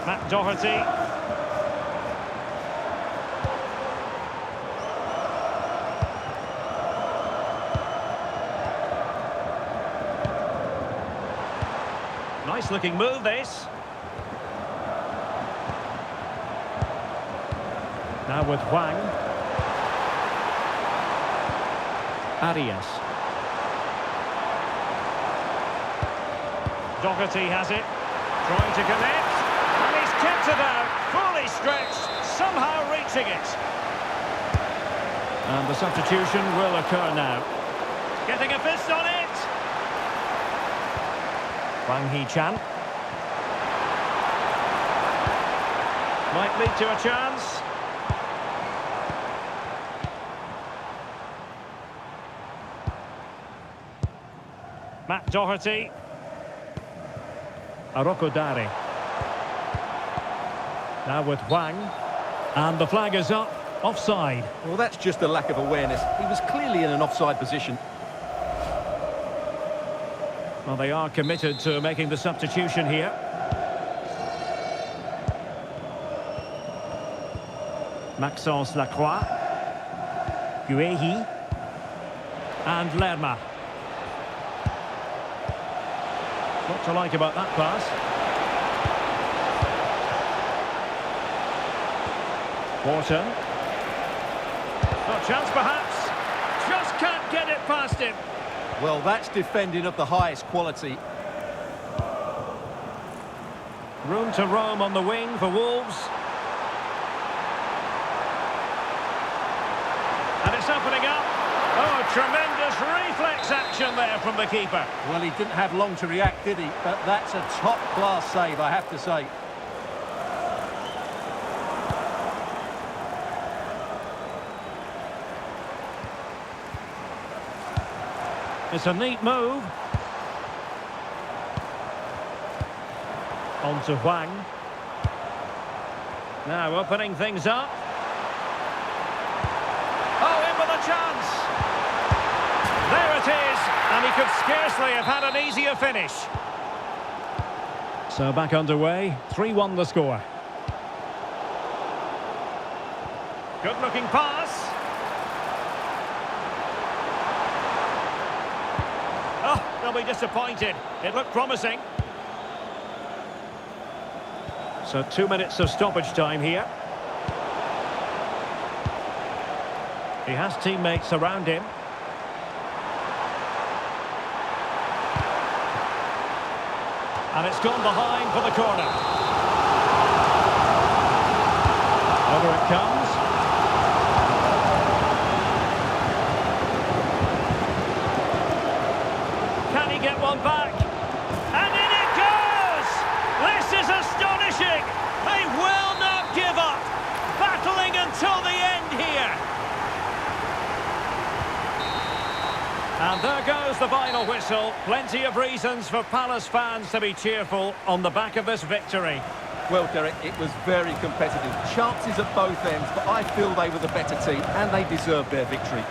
[SPEAKER 1] Matt Doherty. Nice looking move, this. Now with Wang. Arias. Doherty has it. Trying to connect. And he's kept it out. Fully stretched. Somehow reaching it. And the substitution will occur now. Getting a fist on it. Wang Hee-chan. Might lead to a chance. Matt Doherty. Arokodare. Now with Wang. And the flag is up. Offside.
[SPEAKER 3] Well, that's just a lack of awareness. He was clearly in an offside position.
[SPEAKER 1] Well, they are committed to making the substitution here. Maxence Lacroix. Guehi. And Lerma. What to like about that pass? Wharton. No chance perhaps. Just can't get it past him.
[SPEAKER 3] Well, that's defending of the highest quality.
[SPEAKER 1] Room to roam on the wing for Wolves. And it's opening up. Oh, tremendous reflex action there from the keeper.
[SPEAKER 3] Well, he didn't have long to react, did he? But that's a top-class save, I have to say.
[SPEAKER 1] It's a neat move. On to Wang. Now opening things up. Oh, in with a chance. There it is. And he could scarcely have had an easier finish. So back underway. 3-1 the score. Good looking pass. Oh, they'll be disappointed. It looked promising. So 2 minutes of stoppage time here. He has teammates around him. And it's gone behind for the corner. Over it comes. Can he get one back? And in it goes! This is astonishing! They will not give up! Battling until the end here! And there goes the final whistle. Plenty of reasons for Palace fans to be cheerful on the back of this victory.
[SPEAKER 3] Well, Derek, it was very competitive. Chances at both ends, but I feel they were the better team and they deserved their victory.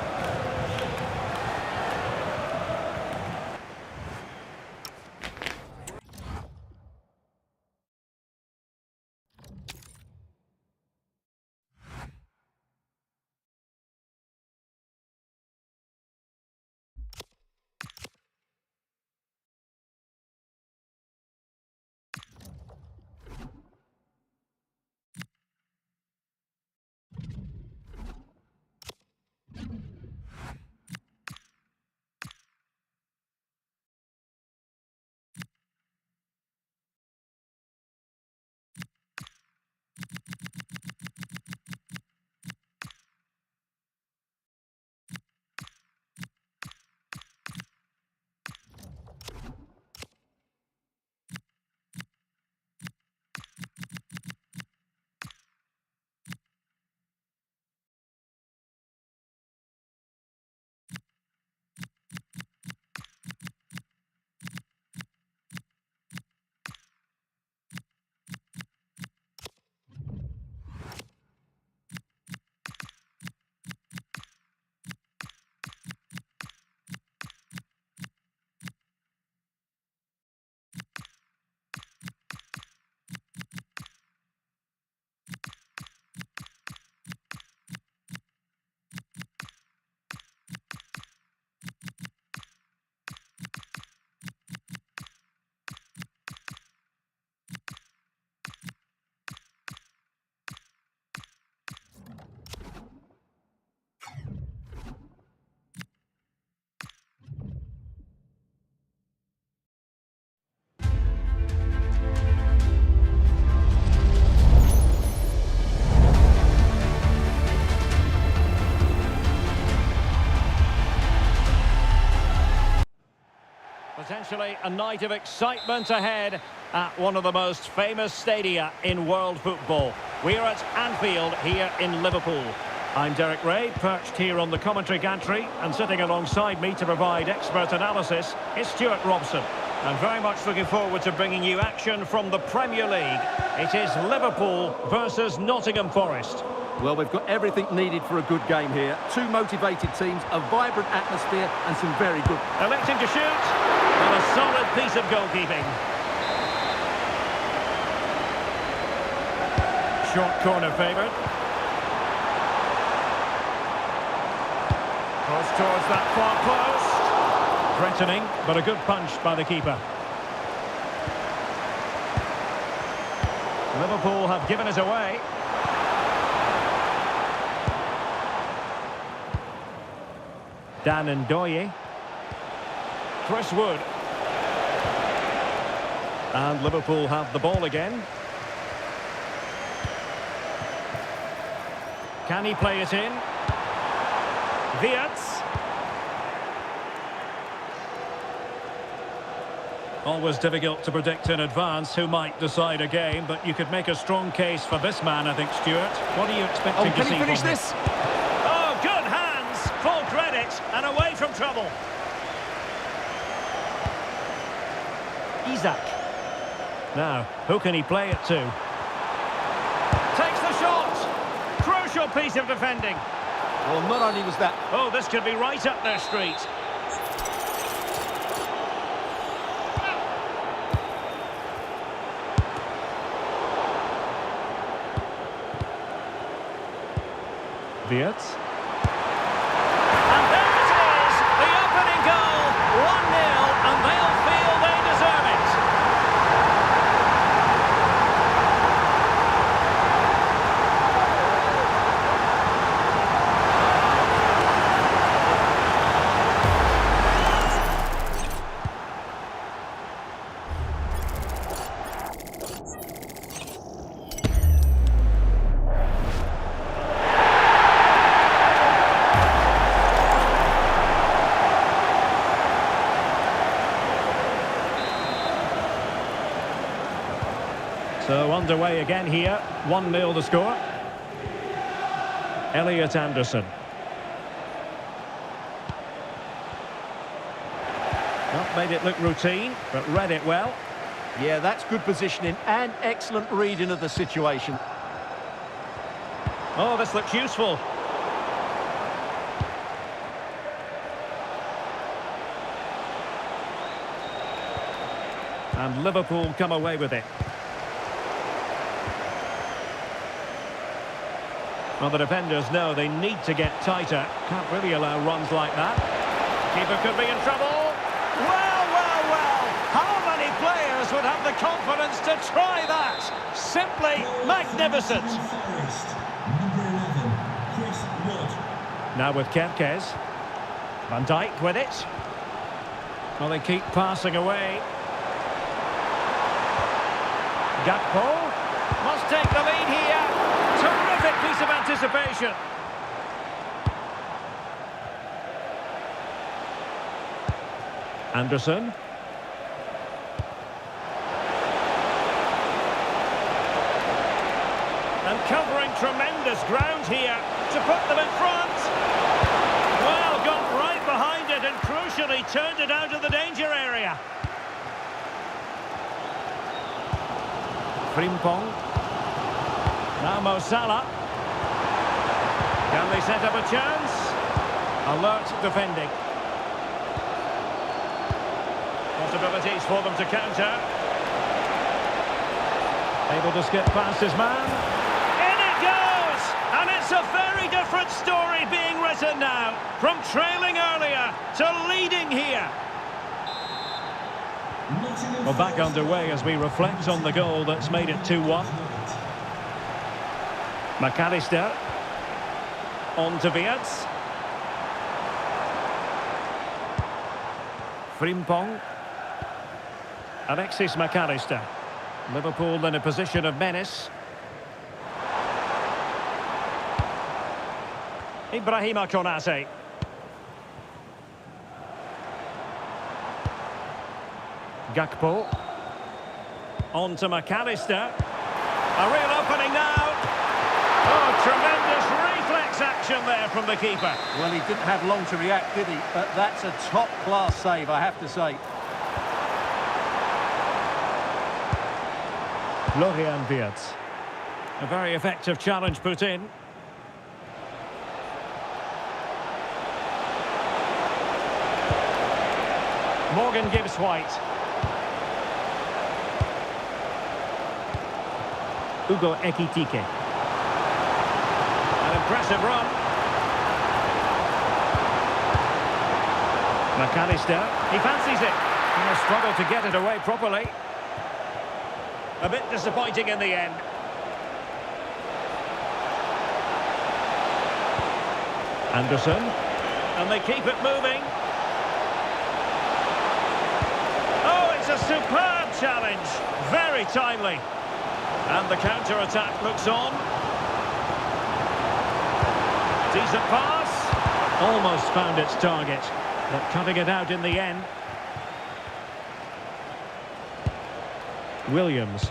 [SPEAKER 1] Potentially a night of excitement ahead at one of the most famous stadia in world football. We're at Anfield here in Liverpool. I'm Derek Ray, perched here on the commentary gantry, and sitting alongside me to provide expert analysis is Stuart Robson. I'm very much looking forward to bringing you action from the Premier League. It is Liverpool versus Nottingham Forest.
[SPEAKER 3] Well, we've got everything needed for a good game here. Two motivated teams, a vibrant atmosphere and some very good...
[SPEAKER 1] Electing to shoot. And a solid piece of goalkeeping. Short corner favoured. Cross towards that far post. Threatening, but a good punch by the keeper. Liverpool have given it away. Dan Ndoye. Chris Wood. And Liverpool have the ball again. Can he play it in? Wirtz. Always difficult to predict in advance who might decide a game, but you could make a strong case for this man, I think, Stuart. What are you expecting to see from him?
[SPEAKER 3] Can he finish this?
[SPEAKER 1] Oh, good hands! Full credit, and away from trouble. Isak. Now, who can he play it to? Takes the shot! Crucial piece of defending.
[SPEAKER 3] Well, not only was that...
[SPEAKER 1] Oh, this could be right up their street. Wirtz. And there it is! The opening goal! 1-0, and they'll feel they deserve it. So underway again here, 1-0 the score. Elliot Anderson. Not made it look routine, but read it well.
[SPEAKER 3] Yeah, that's good positioning and excellent reading of the situation.
[SPEAKER 1] Oh, this looks useful. And Liverpool come away with it. Well, the defenders know they need to get tighter. Can't really allow runs like that. Keeper could be in trouble. Well, well, well. How many players would have the confidence to try that? Simply magnificent. Now with Kerkez. Van Dijk with it. Well, they keep passing away. Gakpo must take the lead here. Terrific piece of anticipation. Anderson. And covering tremendous ground here to put them in front. Well, got right behind it and crucially turned it out of the danger area. Frimpong. Now Mo Salah. Can they set up a chance? Alert defending. Possibilities for them to counter. Able to skip past his man. In it goes! And it's a very different story being written now. From trailing earlier to leading here. Well, back underway as we reflect on the goal that's made it 2-1. McAllister. On to Wirtz. Frimpong. Alexis McAllister. Liverpool in a position of menace. Ibrahima Konate. Gakpo. On to McAllister. A real opening now. Oh, tremendous reflex action there from the keeper.
[SPEAKER 3] Well, he didn't have long to react, did he? But that's a top-class save, I have to say.
[SPEAKER 1] Florian Wirtz. A very effective challenge put in. Morgan Gibbs White. Ugo Ekitike. An impressive run. McAllister. He fancies it. He has struggled to get it away properly. A bit disappointing in the end. Anderson. And they keep it moving. Oh, it's a superb challenge. Very timely. And the counter-attack looks on. Decent pass. Almost found its target, but cutting it out in the end. Williams.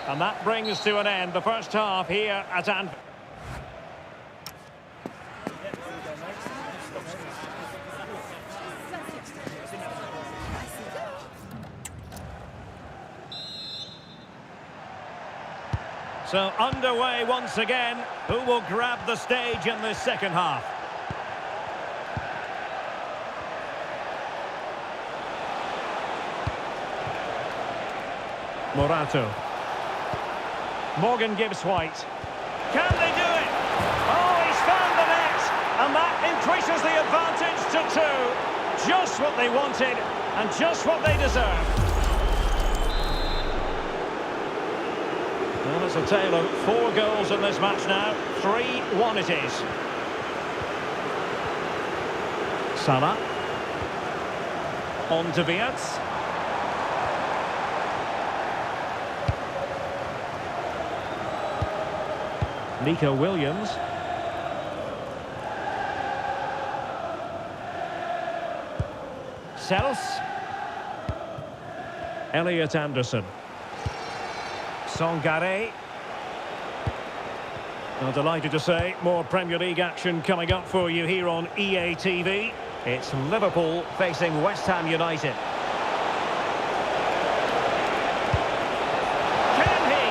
[SPEAKER 1] And that brings to an end the first half here at Anfield. So underway once again. Who will grab the stage in this second half? Morato. Morgan Gibbs White. Can they do it? Oh, he's found the net! And that increases the advantage to 2. Just what they wanted and just what they deserved. Well, it's a tale of 4 goals in this match now. 3-1 it is. Salah. On to Wirtz. Nico Williams. Sels. Elliot Anderson. Sangare. Well, delighted to say, more Premier League action coming up for you here on EA TV. It's Liverpool facing West Ham United. Can he?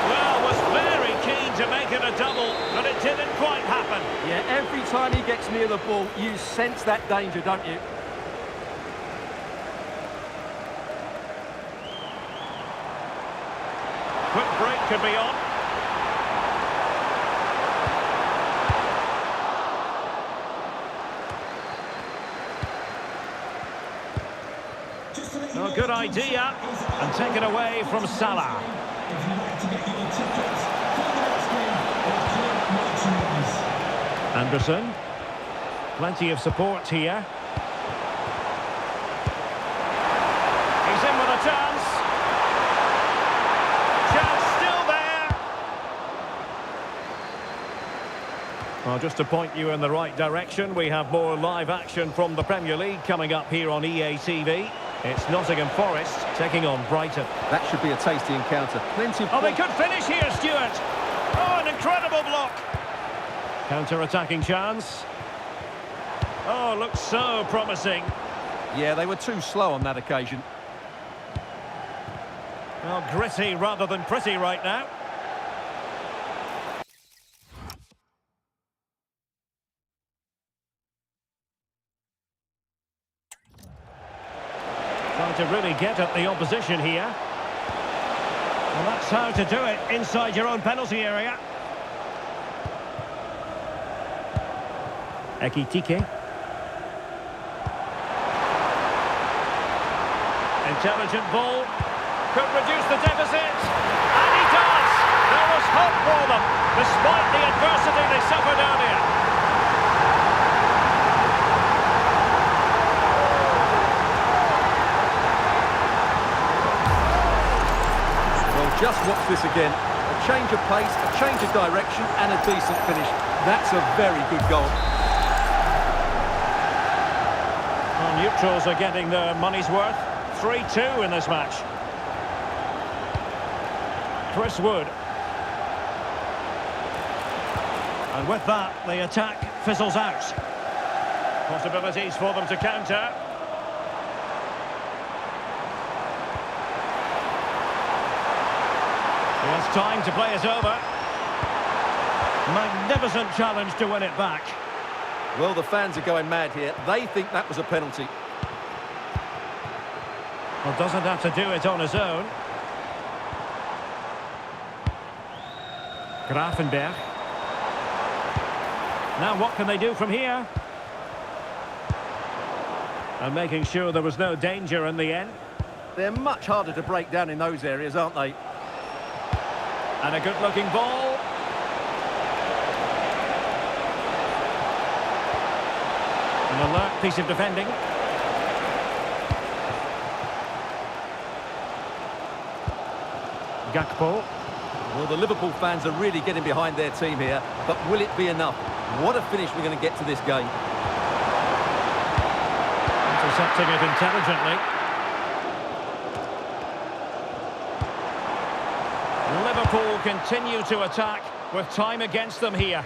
[SPEAKER 1] Well, was very keen to make it a double, but it didn't quite happen.
[SPEAKER 3] Yeah, every time he gets near the ball, you sense that danger, don't you?
[SPEAKER 1] Quick break could be on. Oh, good idea. And taken away from Salah. Anderson. Plenty of support here. He's in with a chance. Well, just to point you in the right direction, we have more live action from the Premier League coming up here on EA TV. It's Nottingham Forest taking on Brighton.
[SPEAKER 3] That should be a tasty encounter. Plenty of...
[SPEAKER 1] Oh, they could finish here, Stuart. Oh, an incredible block. Counter-attacking chance. Oh, looks so promising.
[SPEAKER 3] Yeah, they were too slow on that occasion.
[SPEAKER 1] Well, gritty rather than pretty right now. Trying to really get at the opposition here. Well, that's how to do it inside your own penalty area. Ekitike. Intelligent ball. Could reduce the deficit. And he does! There was hope for them, despite the adversity they suffered earlier.
[SPEAKER 3] Just watch this again. A change of pace, a change of direction, and a decent finish. That's a very good goal.
[SPEAKER 1] Neutrals are getting their money's worth. 3-2 in this match. Chris Wood. And with that, the attack fizzles out. Possibilities for them to counter. He has time to play it over. Magnificent challenge to win it back.
[SPEAKER 3] Well, the fans are going mad here. They think that was a penalty.
[SPEAKER 1] Well, doesn't have to do it on his own. Grafenberg. Now what can they do from here? And making sure there was no danger in the end.
[SPEAKER 3] They're much harder to break down in those areas, aren't they?
[SPEAKER 1] And a good-looking ball. An alert piece of defending. Gakpo.
[SPEAKER 3] Well, the Liverpool fans are really getting behind their team here, but will it be enough? What a finish we're going to get to this game.
[SPEAKER 1] Intercepting it intelligently. Liverpool continue to attack with time against them here.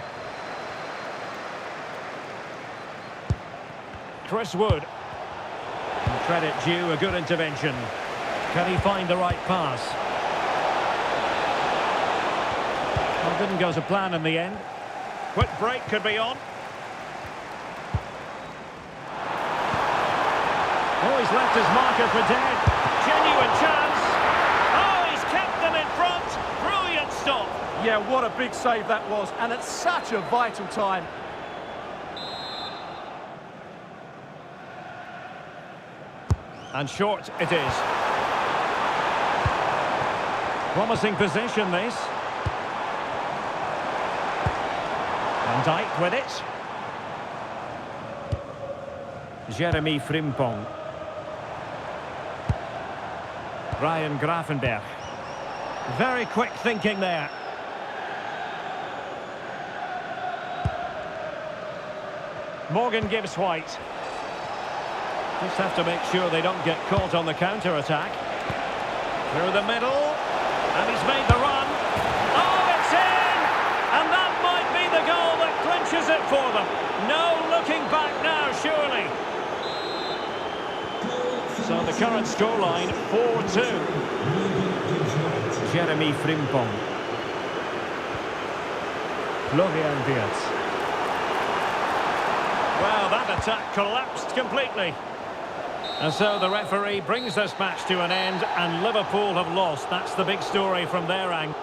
[SPEAKER 1] Chris Wood. And credit due, a good intervention. Can he find the right pass? Well, didn't go to plan in the end. Quick break could be on. Oh, he's left his marker for dead. Genuine chance. Oh, he's kept them in front. Brilliant stop.
[SPEAKER 3] Yeah, what a big save that was, and at such a vital time.
[SPEAKER 1] And short it is. Promising position, this. Van Dijk with it. Jeremy Frimpong. Ryan Grafenberg. Very quick thinking there. Morgan Gibbs White. Just have to make sure they don't get caught on the counter-attack. Through the middle. And he's made the run. Oh, it's in! And that might be the goal that clinches it for them. No looking back now, surely. So the current scoreline, 4-2. Jeremy Frimpong. Florian Wirtz. Well, that attack collapsed completely. And so the referee brings this match to an end, and Liverpool have lost. That's the big story from their angle.